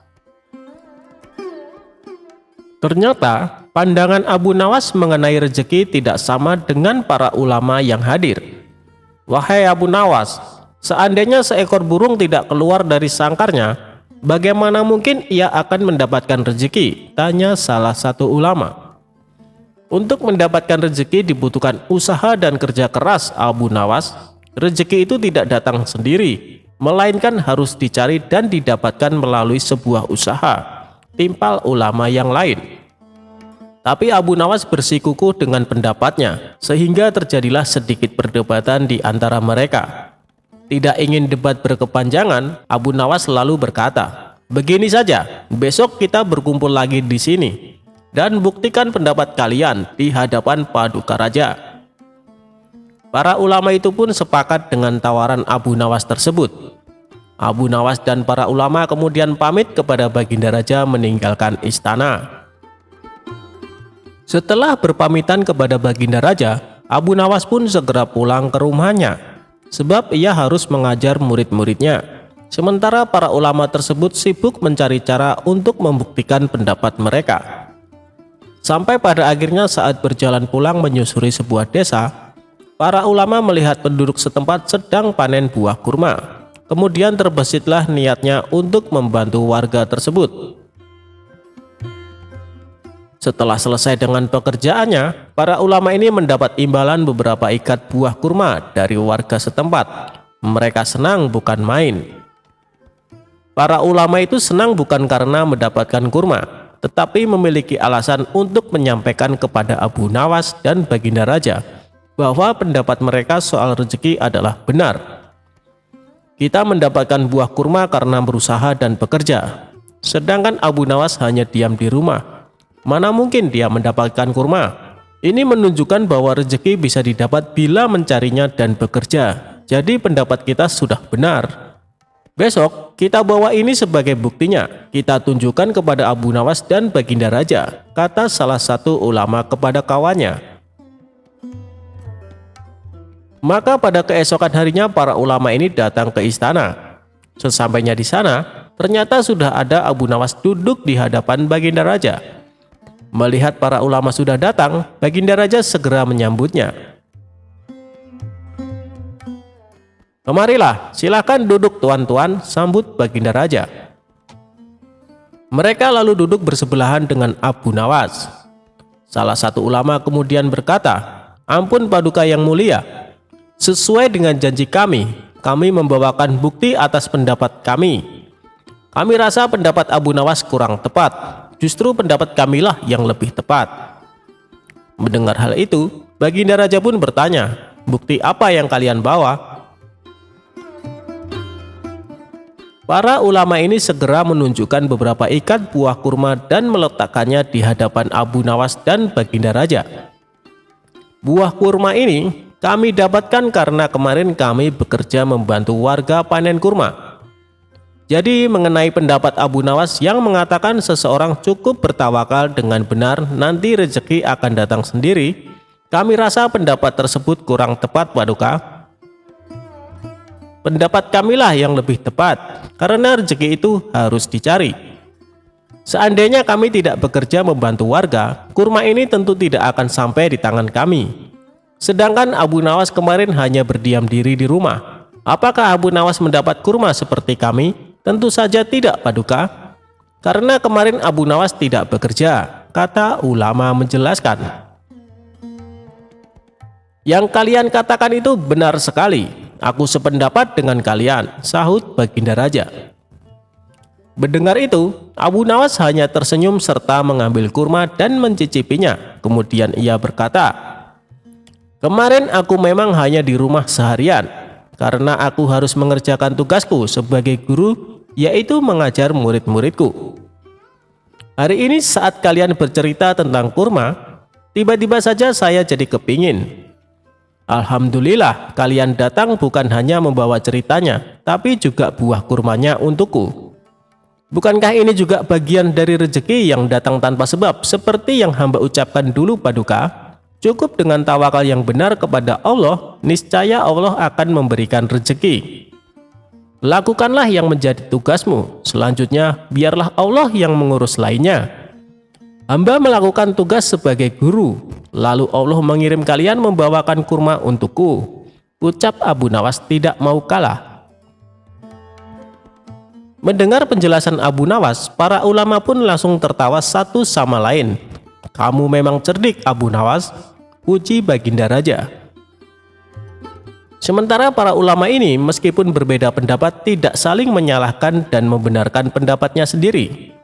Ternyata pandangan Abu Nawas mengenai rezeki tidak sama dengan para ulama yang hadir. "Wahai Abu Nawas, seandainya seekor burung tidak keluar dari sangkarnya, bagaimana mungkin ia akan mendapatkan rezeki?" tanya salah satu ulama. "Untuk mendapatkan rezeki dibutuhkan usaha dan kerja keras Abu Nawas. Rezeki itu tidak datang sendiri, melainkan harus dicari dan didapatkan melalui sebuah usaha," timpal ulama yang lain. Tapi Abu Nawas bersikukuh dengan pendapatnya, sehingga terjadilah sedikit perdebatan di antara mereka. Tidak ingin debat berkepanjangan, Abu Nawas lalu berkata, "Begini saja, besok kita berkumpul lagi di sini dan buktikan pendapat kalian di hadapan Paduka Raja." Para ulama itu pun sepakat dengan tawaran Abu Nawas tersebut. Abu Nawas dan para ulama kemudian pamit kepada Baginda Raja meninggalkan istana. Setelah berpamitan kepada Baginda Raja, Abu Nawas pun segera pulang ke rumahnya, sebab ia harus mengajar murid-muridnya. Sementara para ulama tersebut sibuk mencari cara untuk membuktikan pendapat mereka. Sampai pada akhirnya saat berjalan pulang menyusuri sebuah desa, para ulama melihat penduduk setempat sedang panen buah kurma. Kemudian terbesitlah niatnya untuk membantu warga tersebut. Setelah selesai dengan pekerjaannya, para ulama ini mendapat imbalan beberapa ikat buah kurma dari warga setempat. Mereka senang bukan main. Para ulama itu senang bukan karena mendapatkan kurma, tetapi memiliki alasan untuk menyampaikan kepada Abu Nawas dan Baginda Raja bahwa pendapat mereka soal rezeki adalah benar. "Kita mendapatkan buah kurma karena berusaha dan bekerja, sedangkan Abu Nawas hanya diam di rumah. Mana mungkin dia mendapatkan kurma?" Ini menunjukkan bahwa rezeki bisa didapat bila mencarinya dan bekerja. Jadi pendapat kita sudah benar. Besok kita bawa ini sebagai buktinya. Kita tunjukkan kepada Abu Nawas dan Baginda Raja, kata salah satu ulama kepada kawannya. Maka pada keesokan harinya para ulama ini datang ke istana. Sesampainya di sana, ternyata sudah ada Abu Nawas duduk di hadapan Baginda Raja. Melihat para ulama sudah datang, Baginda Raja segera menyambutnya. "Kemarilah, silakan duduk tuan-tuan," sambut Baginda Raja. Mereka lalu duduk bersebelahan dengan Abu Nawas. Salah satu ulama kemudian berkata, "Ampun Paduka yang mulia, Sesuai dengan janji kami membawakan bukti atas pendapat kami. Kami rasa pendapat Abu Nawas kurang tepat. Justru pendapat kamilah yang lebih tepat." Mendengar hal itu, Baginda Raja pun bertanya, "Bukti apa yang kalian bawa?" Para ulama ini segera menunjukkan beberapa ikat buah kurma dan meletakkannya di hadapan Abu Nawas dan Baginda Raja. "Buah kurma ini kami dapatkan karena kemarin kami bekerja membantu warga panen kurma. Jadi mengenai pendapat Abu Nawas yang mengatakan seseorang cukup bertawakal dengan benar nanti rezeki akan datang sendiri, kami rasa pendapat tersebut kurang tepat, Paduka. Pendapat kamilah yang lebih tepat, karena rezeki itu harus dicari. Seandainya kami tidak bekerja membantu warga, kurma ini tentu tidak akan sampai di tangan kami. Sedangkan Abu Nawas kemarin hanya berdiam diri di rumah. Apakah Abu Nawas mendapat kurma seperti kami? Tentu saja tidak, Paduka. Karena kemarin Abu Nawas tidak bekerja," kata ulama menjelaskan. "Yang kalian katakan itu benar sekali. Aku sependapat dengan kalian," sahut Baginda Raja. Mendengar itu, Abu Nawas hanya tersenyum serta mengambil kurma dan mencicipinya. Kemudian ia berkata, "Kemarin aku memang hanya di rumah seharian, karena aku harus mengerjakan tugasku sebagai guru, yaitu mengajar murid-muridku. Hari ini saat kalian bercerita tentang kurma, tiba-tiba saja saya jadi kepingin. Alhamdulillah kalian datang bukan hanya membawa ceritanya, tapi juga buah kurmanya untukku. Bukankah ini juga bagian dari rezeki yang datang tanpa sebab, seperti yang hamba ucapkan dulu, Paduka? Cukup dengan tawakal yang benar kepada Allah, niscaya Allah akan memberikan rezeki. Lakukanlah yang menjadi tugasmu, selanjutnya biarlah Allah yang mengurus lainnya. Hamba melakukan tugas sebagai guru, lalu Allah mengirim kalian membawakan kurma untukku," ucap Abu Nawas tidak mau kalah. Mendengar penjelasan Abu Nawas, para ulama pun langsung tertawa satu sama lain. "Kamu memang cerdik, Abu Nawas," puji Baginda Raja. Sementara para ulama ini meskipun berbeda pendapat tidak saling menyalahkan dan membenarkan pendapatnya sendiri.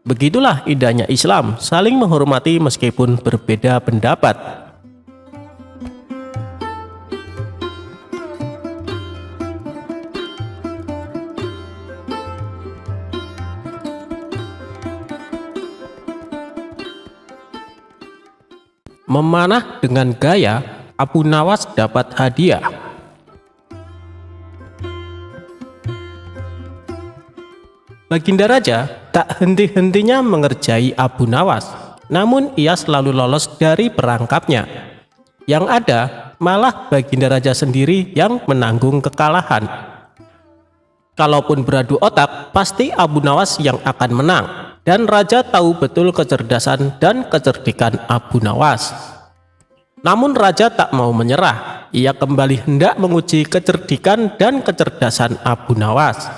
Begitulah indahnya Islam, saling menghormati meskipun berbeda pendapat. Memanah dengan gaya, Abu Nawas dapat hadiah. Baginda Raja tak henti-hentinya mengerjai Abu Nawas, namun ia selalu lolos dari perangkapnya. Yang ada malah Baginda Raja sendiri yang menanggung kekalahan. Kalaupun beradu otak, pasti Abu Nawas yang akan menang, dan Raja tahu betul kecerdasan dan kecerdikan Abu Nawas. Namun Raja tak mau menyerah, ia kembali hendak menguji kecerdikan dan kecerdasan Abu Nawas.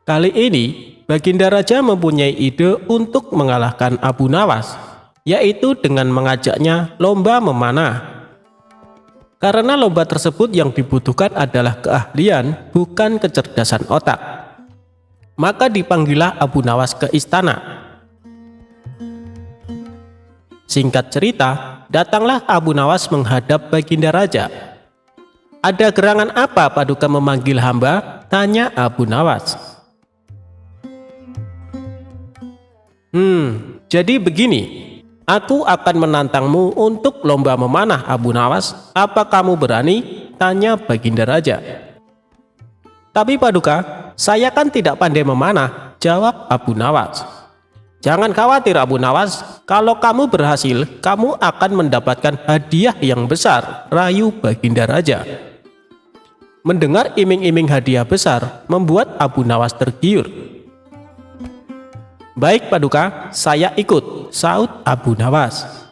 Kali ini, Baginda Raja mempunyai ide untuk mengalahkan Abu Nawas, yaitu dengan mengajaknya lomba memanah. Karena lomba tersebut yang dibutuhkan adalah keahlian, bukan kecerdasan otak. Maka dipanggillah Abu Nawas ke istana. Singkat cerita, datanglah Abu Nawas menghadap Baginda Raja. "Ada gerangan apa Paduka memanggil hamba?" tanya Abu Nawas. Jadi begini, aku akan menantangmu untuk lomba memanah, Abu Nawas. Apa kamu berani?" tanya Baginda Raja. "Tapi Paduka, saya kan tidak pandai memanah," jawab Abu Nawas. "Jangan khawatir Abu Nawas, kalau kamu berhasil, kamu akan mendapatkan hadiah yang besar," rayu Baginda Raja. Mendengar iming-iming hadiah besar membuat Abu Nawas tergiur. "Baik Paduka, saya ikut," sahut Abu Nawas.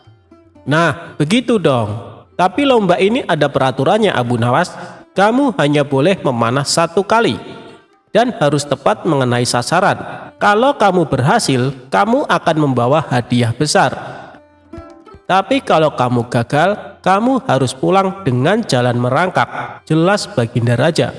"Nah, begitu dong. Tapi lomba ini ada peraturannya Abu Nawas. Kamu hanya boleh memanah 1 kali dan harus tepat mengenai sasaran. Kalau kamu berhasil, kamu akan membawa hadiah besar. Tapi kalau kamu gagal, kamu harus pulang dengan jalan merangkak, jelas Baginda Raja.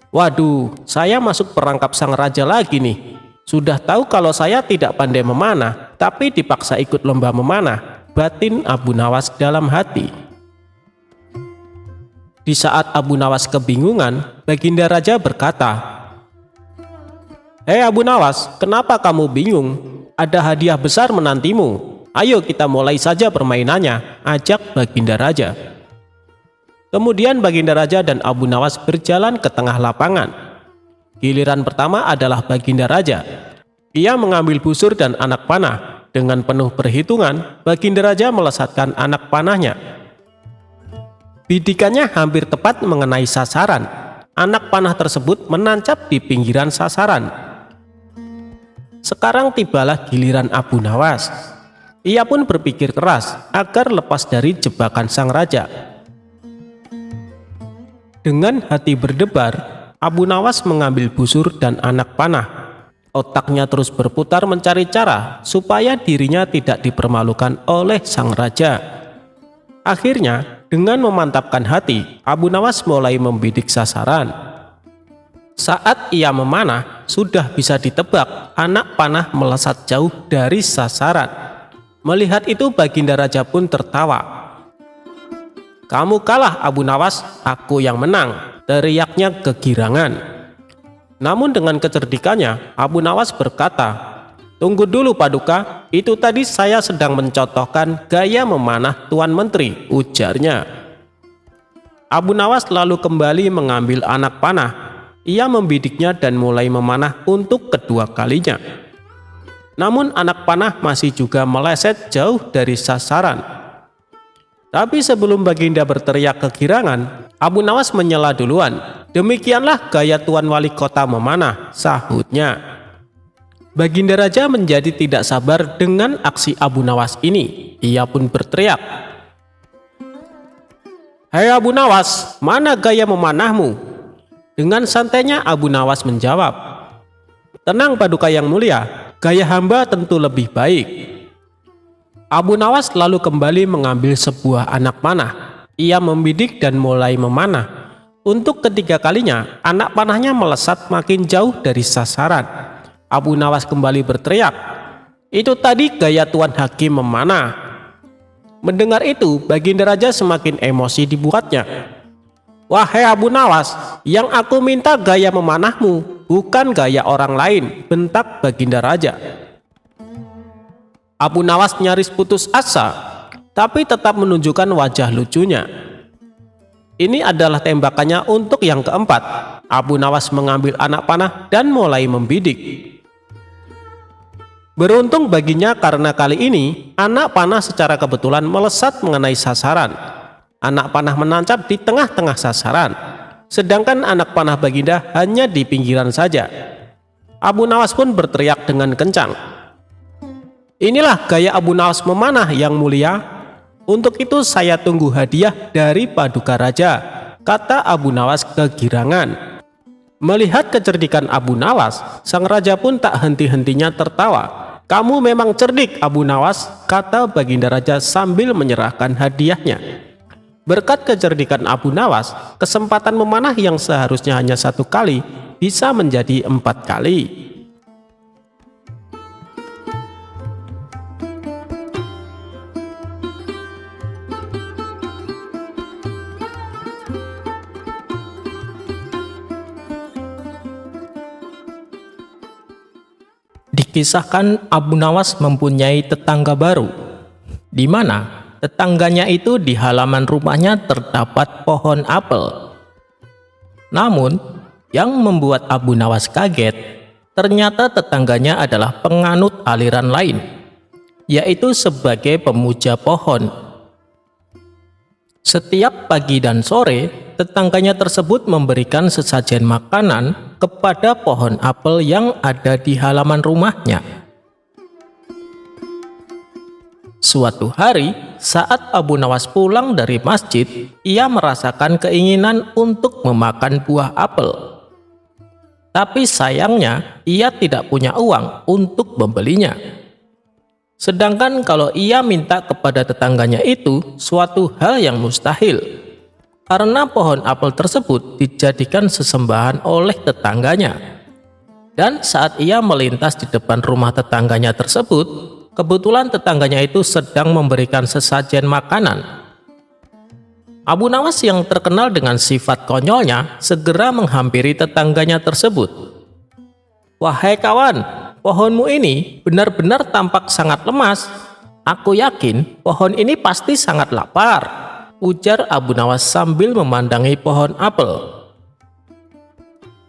Waduh, saya masuk perangkap sang raja lagi nih. Sudah tahu kalau saya tidak pandai memanah, tapi dipaksa ikut lomba memanah, batin Abu Nawas dalam hati. Di saat Abu Nawas kebingungan, Baginda Raja berkata, "Hei Abu Nawas, kenapa kamu bingung? Ada hadiah besar menantimu. Ayo kita mulai saja permainannya," ajak Baginda Raja. Kemudian Baginda Raja dan Abu Nawas berjalan ke tengah lapangan. Giliran pertama adalah Baginda Raja. Ia mengambil busur dan anak panah. Dengan penuh perhitungan, Baginda Raja melesatkan anak panahnya. Bidikannya hampir tepat mengenai sasaran. Anak panah tersebut menancap di pinggiran sasaran. Sekarang tibalah giliran Abu Nawas. Ia pun berpikir keras agar lepas dari jebakan sang raja. Dengan hati berdebar, Abu Nawas mengambil busur dan anak panah. Otaknya terus berputar mencari cara supaya dirinya tidak dipermalukan oleh sang raja. Akhirnya, dengan memantapkan hati, Abu Nawas mulai membidik sasaran. Saat ia memanah, sudah bisa ditebak anak panah melesat jauh dari sasaran. Melihat itu, Baginda Raja pun tertawa. "Kamu kalah Abu Nawas, aku yang menang," teriaknya kegirangan. Namun dengan kecerdikannya, Abu Nawas berkata, "Tunggu dulu Paduka, itu tadi saya sedang mencontohkan gaya memanah Tuan Menteri," ujarnya. Abu Nawas lalu kembali mengambil anak panah. Ia membidiknya dan mulai memanah untuk kedua kalinya. Namun anak panah masih juga meleset jauh dari sasaran. Tapi sebelum Baginda berteriak kegirangan, Abu Nawas menyela duluan. "Demikianlah gaya Tuan Wali Kota memanah," sahutnya. Baginda Raja menjadi tidak sabar dengan aksi Abu Nawas ini. Ia pun berteriak, "Hei Abu Nawas, mana gaya memanahmu?" Dengan santainya Abu Nawas menjawab, "Tenang Paduka yang mulia, gaya hamba tentu lebih baik." Abu Nawas lalu kembali mengambil sebuah anak panah. Ia membidik dan mulai memanah. Untuk ketiga kalinya, anak panahnya melesat makin jauh dari sasaran. Abu Nawas kembali berteriak, "Itu tadi gaya Tuan Hakim memanah." Mendengar itu, Baginda Raja semakin emosi dibuatnya. "Wahai Abu Nawas, yang aku minta gaya memanahmu, bukan gaya orang lain," bentak Baginda Raja. Abu Nawas nyaris putus asa, tapi tetap menunjukkan wajah lucunya. Ini adalah tembakannya untuk yang keempat. Abu Nawas mengambil anak panah dan mulai membidik. Beruntung baginya karena kali ini anak panah secara kebetulan melesat mengenai sasaran. Anak panah menancap di tengah-tengah sasaran, sedangkan anak panah Baginda hanya di pinggiran saja. Abu Nawas pun berteriak dengan kencang, "Inilah gaya Abu Nawas memanah yang mulia. Untuk itu saya tunggu hadiah dari Paduka Raja," kata Abu Nawas kegirangan. Melihat kecerdikan Abu Nawas, sang raja pun tak henti-hentinya tertawa. "Kamu memang cerdik Abu Nawas," kata Baginda Raja sambil menyerahkan hadiahnya. Berkat kecerdikan Abu Nawas, kesempatan memanah yang seharusnya hanya 1 kali bisa menjadi 4 kali. Dikisahkan Abu Nawas mempunyai tetangga baru, di mana tetangganya itu di halaman rumahnya terdapat pohon apel. Namun, yang membuat Abu Nawas kaget, ternyata tetangganya adalah penganut aliran lain, yaitu sebagai pemuja pohon. Setiap pagi dan sore, tetangganya tersebut memberikan sesajen makanan kepada pohon apel yang ada di halaman rumahnya. Suatu hari, saat Abu Nawas pulang dari masjid, ia merasakan keinginan untuk memakan buah apel. Tapi sayangnya, ia tidak punya uang untuk membelinya. Sedangkan kalau ia minta kepada tetangganya itu suatu hal yang mustahil, karena pohon apel tersebut dijadikan sesembahan oleh tetangganya. Dan saat ia melintas di depan rumah tetangganya tersebut, kebetulan tetangganya itu sedang memberikan sesajen makanan. Abu Nawas yang terkenal dengan sifat konyolnya segera menghampiri tetangganya tersebut. "Wahai kawan, pohonmu ini benar-benar tampak sangat lemas. Aku yakin pohon ini pasti sangat lapar," ujar Abu Nawas sambil memandangi pohon apel.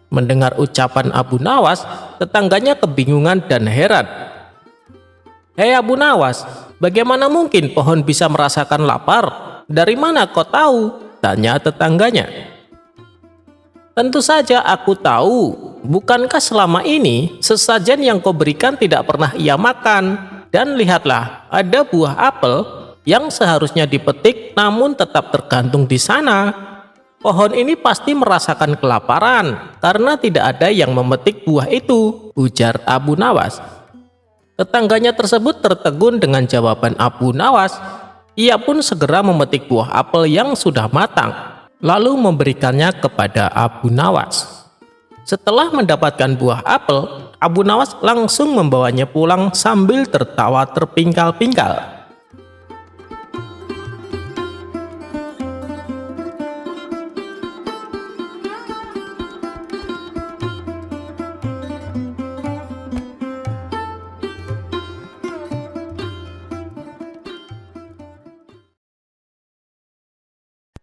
Mendengar ucapan Abu Nawas, tetangganya kebingungan dan heran. "Hei Abu Nawas, bagaimana mungkin pohon bisa merasakan lapar? Dari mana kau tahu?" tanya tetangganya. "Tentu saja aku tahu. Bukankah selama ini sesajen yang kau berikan tidak pernah ia makan? Dan lihatlah, ada buah apel yang seharusnya dipetik namun tetap tergantung di sana. Pohon ini pasti merasakan kelaparan karena tidak ada yang memetik buah itu," ujar Abu Nawas. Tetangganya tersebut tertegun dengan jawaban Abu Nawas. Ia pun segera memetik buah apel yang sudah matang, lalu memberikannya kepada Abu Nawas. Setelah mendapatkan buah apel, Abu Nawas langsung membawanya pulang sambil tertawa terpingkal-pingkal.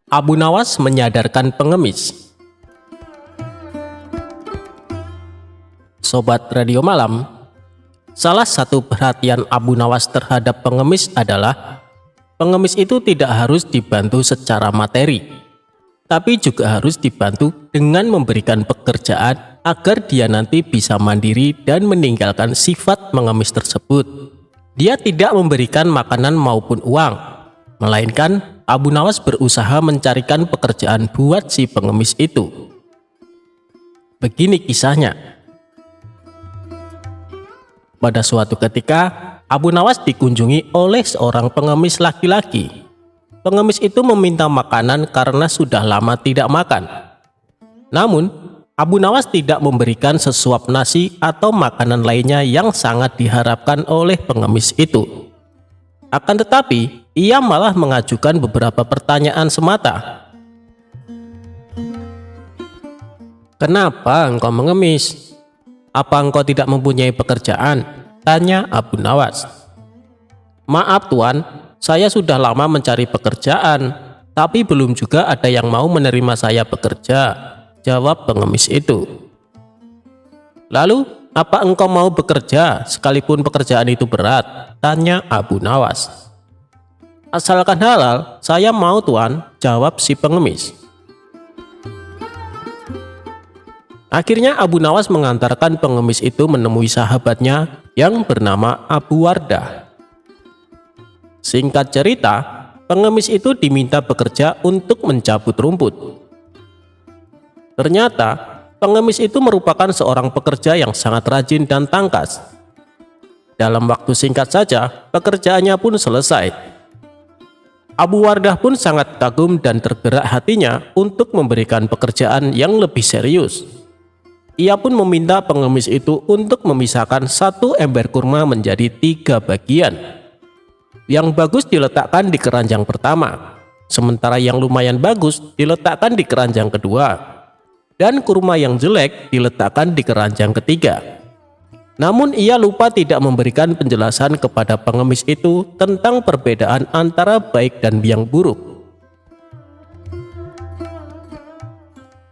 Abu Nawas menyadarkan pengemis. Sobat Radio Malam, salah satu perhatian Abu Nawas terhadap pengemis adalah pengemis itu tidak harus dibantu secara materi, tapi juga harus dibantu dengan memberikan pekerjaan agar dia nanti bisa mandiri dan meninggalkan sifat mengemis tersebut. Dia tidak memberikan makanan maupun uang, melainkan Abu Nawas berusaha mencarikan pekerjaan buat si pengemis itu. Begini kisahnya. Pada suatu ketika, Abu Nawas dikunjungi oleh seorang pengemis laki-laki. Pengemis itu meminta makanan karena sudah lama tidak makan. Namun, Abu Nawas tidak memberikan sesuap nasi atau makanan lainnya yang sangat diharapkan oleh pengemis itu. Akan tetapi, ia malah mengajukan beberapa pertanyaan semata. "Kenapa engkau mengemis? Apa engkau tidak mempunyai pekerjaan?" tanya Abu Nawas. "Maaf Tuan, saya sudah lama mencari pekerjaan, tapi belum juga ada yang mau menerima saya bekerja," jawab pengemis itu. "Lalu, apa engkau mau bekerja sekalipun pekerjaan itu berat?" tanya Abu Nawas. "Asalkan halal, saya mau Tuan," jawab si pengemis. Akhirnya Abu Nawas mengantarkan pengemis itu menemui sahabatnya yang bernama Abu Wardah. Singkat cerita, pengemis itu diminta bekerja untuk mencabut rumput. Ternyata, pengemis itu merupakan seorang pekerja yang sangat rajin dan tangkas. Dalam waktu singkat saja, pekerjaannya pun selesai. Abu Wardah pun sangat kagum dan tergerak hatinya untuk memberikan pekerjaan yang lebih serius. Ia pun meminta pengemis itu untuk memisahkan satu ember kurma menjadi 3 bagian. Yang bagus diletakkan di keranjang pertama, sementara yang lumayan bagus diletakkan di keranjang kedua, dan kurma yang jelek diletakkan di keranjang ketiga. Namun ia lupa tidak memberikan penjelasan kepada pengemis itu tentang perbedaan antara baik dan yang buruk.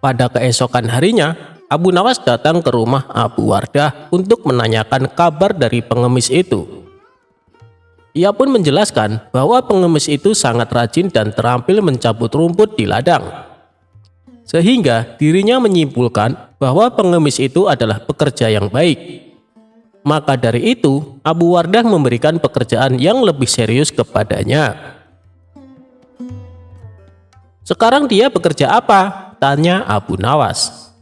Pada keesokan harinya, Abu Nawas datang ke rumah Abu Wardah untuk menanyakan kabar dari pengemis itu. Ia pun menjelaskan bahwa pengemis itu sangat rajin dan terampil mencabut rumput di ladang. Sehingga dirinya menyimpulkan bahwa pengemis itu adalah pekerja yang baik. Maka dari itu, Abu Wardah memberikan pekerjaan yang lebih serius kepadanya. "Sekarang dia bekerja apa?" tanya Abu Nawas.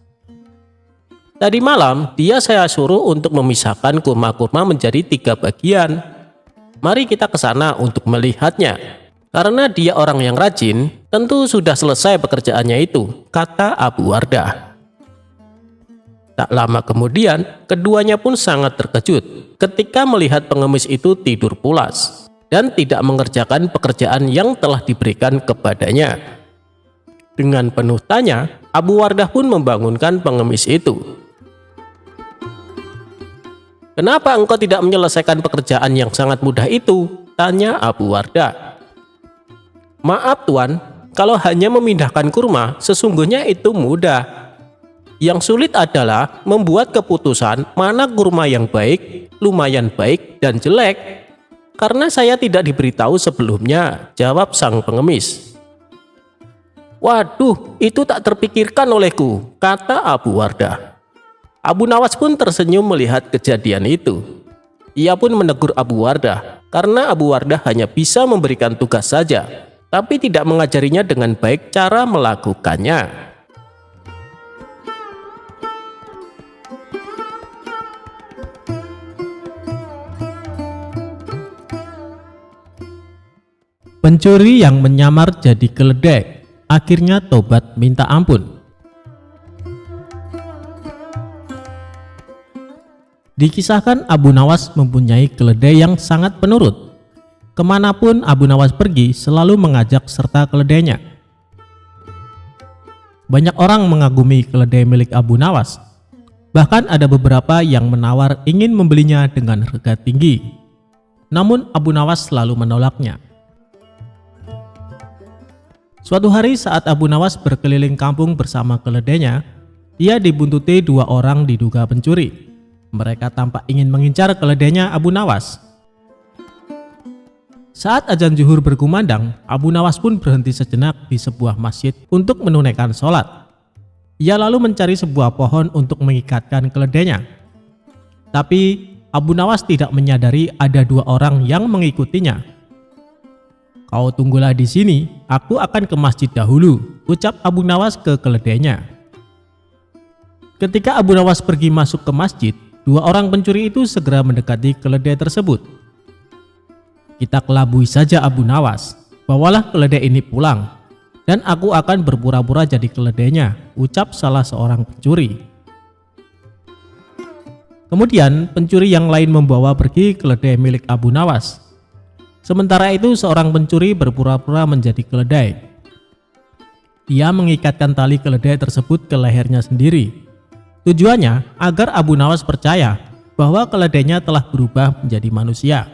"Tadi malam dia saya suruh untuk memisahkan kurma-kurma menjadi 3 bagian. Mari kita ke sana untuk melihatnya. Karena dia orang yang rajin, tentu sudah selesai pekerjaannya itu, kata Abu Wardah. Tak lama kemudian, keduanya pun sangat terkejut ketika melihat pengemis itu tidur pulas dan tidak mengerjakan pekerjaan yang telah diberikan kepadanya. Dengan penuh tanya, Abu Wardah pun membangunkan pengemis itu. "Kenapa engkau tidak menyelesaikan pekerjaan yang sangat mudah itu?" tanya Abu Wardah. "Maaf Tuan, kalau hanya memindahkan kurma, sesungguhnya itu mudah. Yang sulit adalah membuat keputusan mana kurma yang baik, lumayan baik, dan jelek. Karena saya tidak diberitahu sebelumnya," jawab sang pengemis. "Waduh, itu tak terpikirkan olehku," kata Abu Wardah. Abu Nawas pun tersenyum melihat kejadian itu. Ia pun menegur Abu Wardah karena Abu Wardah hanya bisa memberikan tugas saja, tapi tidak mengajarinya dengan baik cara melakukannya. Pencuri yang menyamar jadi keledai akhirnya tobat minta ampun. Dikisahkan Abu Nawas mempunyai keledai yang sangat penurut. Kemanapun Abu Nawas pergi selalu mengajak serta keledainya. Banyak orang mengagumi keledai milik Abu Nawas. Bahkan ada beberapa yang menawar ingin membelinya dengan harga tinggi. Namun Abu Nawas selalu menolaknya. Suatu hari saat Abu Nawas berkeliling kampung bersama keledainya, dia dibuntuti dua orang diduga pencuri. Mereka tampak ingin mengincar keledainya Abu Nawas. Saat azan zuhur berkumandang, Abu Nawas pun berhenti sejenak di sebuah masjid untuk menunaikan sholat. Ia lalu mencari sebuah pohon untuk mengikatkan keledainya. Tapi Abu Nawas tidak menyadari ada dua orang yang mengikutinya. "Kau tunggulah di sini, aku akan ke masjid dahulu," ucap Abu Nawas ke keledainya. Ketika Abu Nawas pergi masuk ke masjid, dua orang pencuri itu segera mendekati keledai tersebut. "Kita kelabui saja Abu Nawas, bawalah keledai ini pulang, dan aku akan berpura-pura jadi keledainya," ucap salah seorang pencuri. Kemudian pencuri yang lain membawa pergi keledai milik Abu Nawas. Sementara itu seorang pencuri berpura-pura menjadi keledai. Dia mengikatkan tali keledai tersebut ke lehernya sendiri. Tujuannya agar Abu Nawas percaya bahwa keledainya telah berubah menjadi manusia.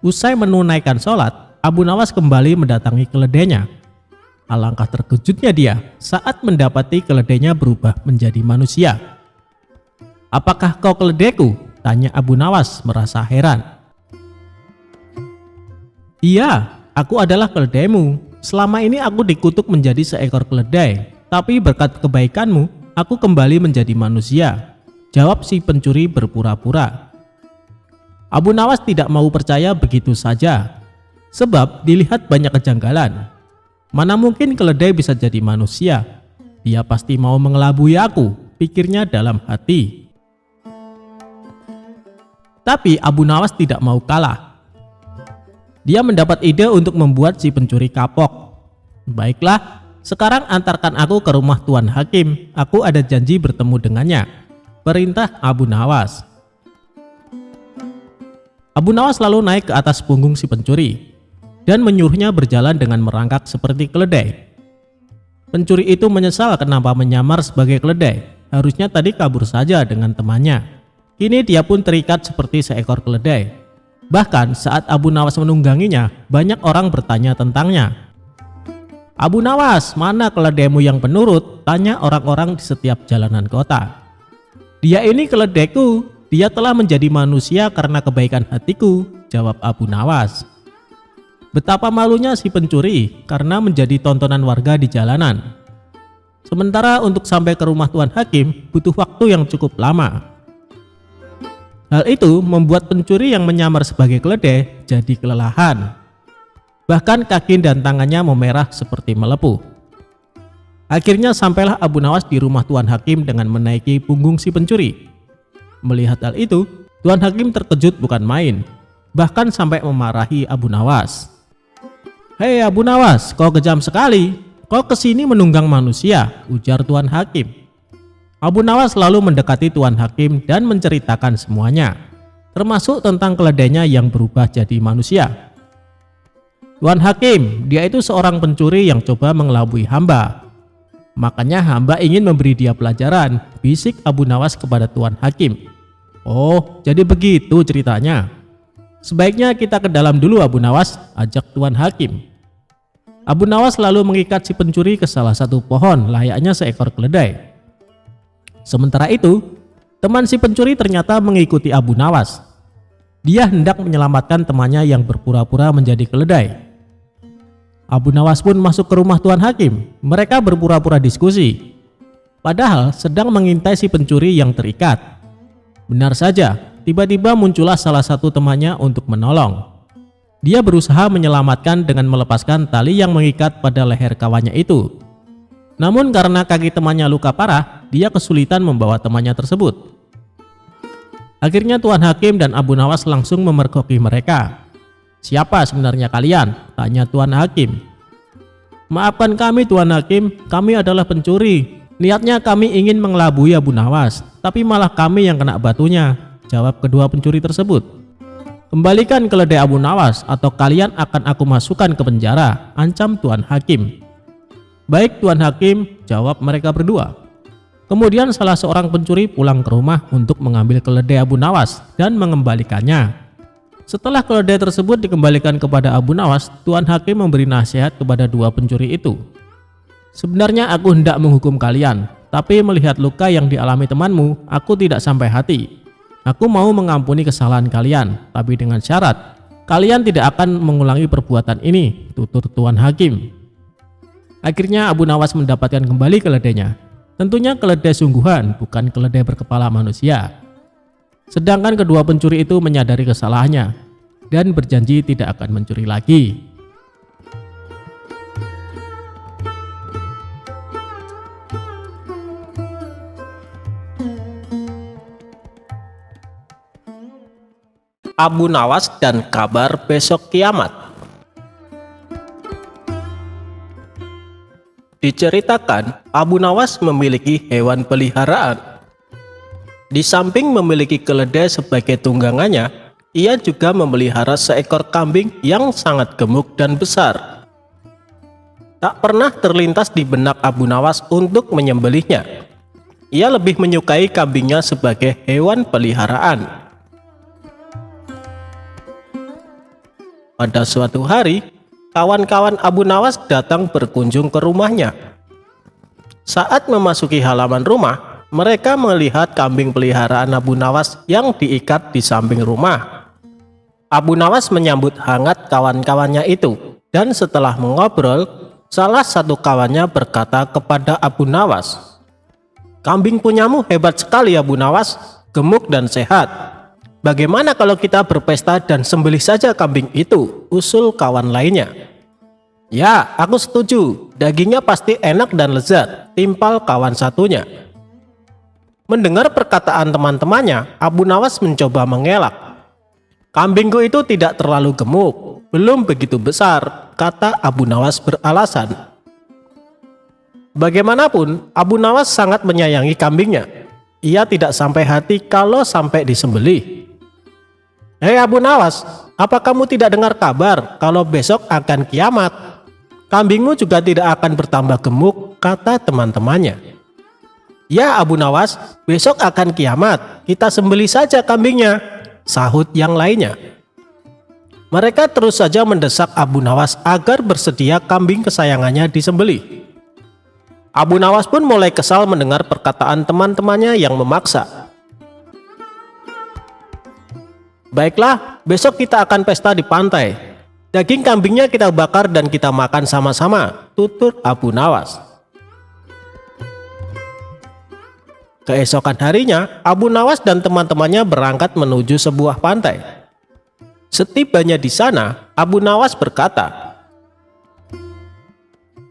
Usai menunaikan sholat, Abu Nawas kembali mendatangi keledainya. Alangkah terkejutnya dia saat mendapati keledainya berubah menjadi manusia. "Apakah kau keledaiku?" tanya Abu Nawas merasa heran. "Iya, aku adalah keledaimu. Selama ini aku dikutuk menjadi seekor keledai. Tapi berkat kebaikanmu, aku kembali menjadi manusia," jawab si pencuri berpura-pura. Abu Nawas tidak mau percaya begitu saja, sebab dilihat banyak kejanggalan. Mana mungkin keledai bisa jadi manusia? Dia pasti mau mengelabui aku, pikirnya dalam hati. Tapi Abu Nawas tidak mau kalah. Dia mendapat ide untuk membuat si pencuri kapok. "Baiklah, sekarang antarkan aku ke rumah Tuan Hakim, aku ada janji bertemu dengannya," perintah Abu Nawas. Abu Nawas lalu naik ke atas punggung si pencuri dan menyuruhnya berjalan dengan merangkak seperti keledai. Pencuri itu menyesal kenapa menyamar sebagai keledai, harusnya tadi kabur saja dengan temannya. Kini dia pun terikat seperti seekor keledai. Bahkan saat Abu Nawas menungganginya, banyak orang bertanya tentangnya. "Abu Nawas, mana keledaimu yang penurut?" tanya orang-orang di setiap jalanan kota. "Dia ini keledaiku, dia telah menjadi manusia karena kebaikan hatiku," jawab Abu Nawas. Betapa malunya si pencuri karena menjadi tontonan warga di jalanan. Sementara untuk sampai ke rumah Tuan Hakim butuh waktu yang cukup lama. Hal itu membuat pencuri yang menyamar sebagai keledai jadi kelelahan. Bahkan kaki dan tangannya memerah seperti melepuh. Akhirnya sampailah Abu Nawas di rumah Tuan Hakim dengan menaiki punggung si pencuri. Melihat hal itu, Tuan Hakim terkejut bukan main, bahkan sampai memarahi Abu Nawas. "Hei Abu Nawas, kau kejam sekali. Kau kesini menunggang manusia," ujar Tuan Hakim. Abu Nawas lalu mendekati Tuan Hakim dan menceritakan semuanya, termasuk tentang keledainya yang berubah jadi manusia. "Tuan Hakim, dia itu seorang pencuri yang coba mengelabui hamba. Makanya hamba ingin memberi dia pelajaran," bisik Abu Nawas kepada Tuan Hakim. "Oh, jadi begitu ceritanya. Sebaiknya kita ke dalam dulu Abu Nawas," ajak Tuan Hakim. Abu Nawas lalu mengikat si pencuri ke salah satu pohon layaknya seekor keledai. Sementara itu, teman si pencuri ternyata mengikuti Abu Nawas. Dia hendak menyelamatkan temannya yang berpura-pura menjadi keledai. Abu Nawas pun masuk ke rumah Tuan Hakim. Mereka berpura-pura diskusi, padahal sedang mengintai si pencuri yang terikat. Benar saja, tiba-tiba muncullah salah satu temannya untuk menolong. Dia berusaha menyelamatkan dengan melepaskan tali yang mengikat pada leher kawannya itu. Namun karena kaki temannya luka parah, dia kesulitan membawa temannya tersebut. Akhirnya Tuan Hakim dan Abu Nawas langsung memergoki mereka. "Siapa sebenarnya kalian?" tanya Tuan Hakim. "Maafkan kami Tuan Hakim, kami adalah pencuri. Niatnya kami ingin mengelabui Abu Nawas, tapi malah kami yang kena batunya," jawab kedua pencuri tersebut. "Kembalikan keledai Abu Nawas atau kalian akan aku masukkan ke penjara," ancam Tuan Hakim. "Baik Tuan Hakim," jawab mereka berdua. Kemudian salah seorang pencuri pulang ke rumah untuk mengambil keledai Abu Nawas dan mengembalikannya. Setelah keledai tersebut dikembalikan kepada Abu Nawas, Tuan Hakim memberi nasihat kepada dua pencuri itu. "Sebenarnya aku hendak menghukum kalian, tapi melihat luka yang dialami temanmu, aku tidak sampai hati. Aku mau mengampuni kesalahan kalian, tapi dengan syarat kalian tidak akan mengulangi perbuatan ini," tutur Tuan Hakim. Akhirnya Abu Nawas mendapatkan kembali keledainya. Tentunya keledai sungguhan, bukan keledai berkepala manusia. Sedangkan kedua pencuri itu menyadari kesalahannya dan berjanji tidak akan mencuri lagi. Abu Nawas dan kabar besok kiamat. Diceritakan, Abu Nawas memiliki hewan peliharaan. Di samping memiliki keledai sebagai tunggangannya, ia juga memelihara seekor kambing yang sangat gemuk dan besar. Tak pernah terlintas di benak Abu Nawas untuk menyembelihnya. Ia lebih menyukai kambingnya sebagai hewan peliharaan. Pada suatu hari, kawan-kawan Abu Nawas datang berkunjung ke rumahnya. Saat memasuki halaman rumah, mereka melihat kambing peliharaan Abu Nawas yang diikat di samping rumah. Abu Nawas menyambut hangat kawan-kawannya itu, dan setelah mengobrol, salah satu kawannya berkata kepada Abu Nawas, "Kambing punyamu hebat sekali Abu Nawas, gemuk dan sehat. Bagaimana kalau kita berpesta dan sembelih saja kambing itu?" usul kawan lainnya. "Ya, aku setuju. Dagingnya pasti enak dan lezat," timpal kawan satunya. Mendengar perkataan teman-temannya, Abu Nawas mencoba mengelak. "Kambingku itu tidak terlalu gemuk, belum begitu besar," kata Abu Nawas beralasan. Bagaimanapun, Abu Nawas sangat menyayangi kambingnya. Ia tidak sampai hati kalau sampai disembelih. "Hei Abu Nawas, apa kamu tidak dengar kabar kalau besok akan kiamat? Kambingmu juga tidak akan bertambah gemuk," kata teman-temannya. "Ya Abu Nawas, besok akan kiamat, kita sembelih saja kambingnya," sahut yang lainnya. Mereka terus saja mendesak Abu Nawas agar bersedia kambing kesayangannya disembelih. Abu Nawas pun mulai kesal mendengar perkataan teman-temannya yang memaksa. "Baiklah, besok kita akan pesta di pantai. Daging kambingnya kita bakar dan kita makan sama-sama," tutur Abu Nawas. Keesokan harinya, Abu Nawas dan teman-temannya berangkat menuju sebuah pantai. Setibanya di sana, Abu Nawas berkata,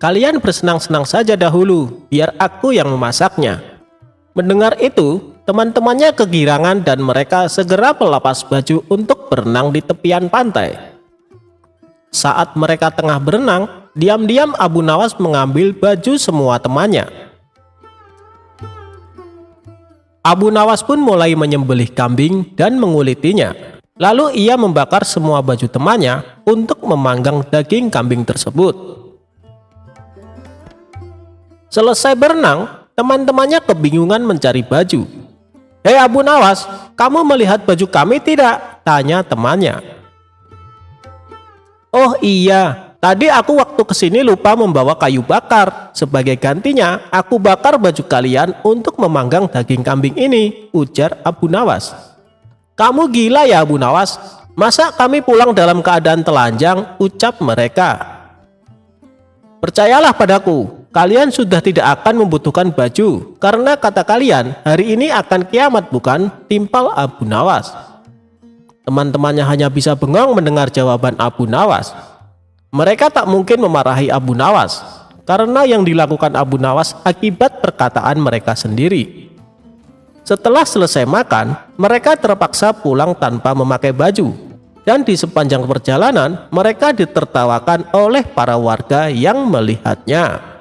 "Kalian bersenang-senang saja dahulu, biar aku yang memasaknya." Mendengar itu, Teman-temannya kegirangan dan mereka segera melepas baju untuk berenang di tepian pantai. Saat mereka tengah berenang, diam-diam Abu Nawas mengambil baju semua temannya. Abu Nawas pun mulai menyembelih kambing dan mengulitinya. Lalu ia membakar semua baju temannya untuk memanggang daging kambing tersebut. Selesai berenang, teman-temannya kebingungan mencari baju. "Hei Abu Nawas, kamu melihat baju kami tidak?" tanya temannya. "Oh iya, tadi aku waktu kesini lupa membawa kayu bakar. Sebagai gantinya, aku bakar baju kalian untuk memanggang daging kambing ini," ujar Abu Nawas. "Kamu gila ya Abu Nawas? Masa kami pulang dalam keadaan telanjang?" ucap mereka. "Percayalah padaku, kalian sudah tidak akan membutuhkan baju, karena kata kalian hari ini akan kiamat bukan?" timpal Abu Nawas. Teman-temannya hanya bisa bengong mendengar jawaban Abu Nawas. Mereka tak mungkin memarahi Abu Nawas, karena yang dilakukan Abu Nawas akibat perkataan mereka sendiri. Setelah selesai makan, mereka terpaksa pulang tanpa memakai baju. Dan di sepanjang perjalanan, mereka ditertawakan oleh para warga yang melihatnya.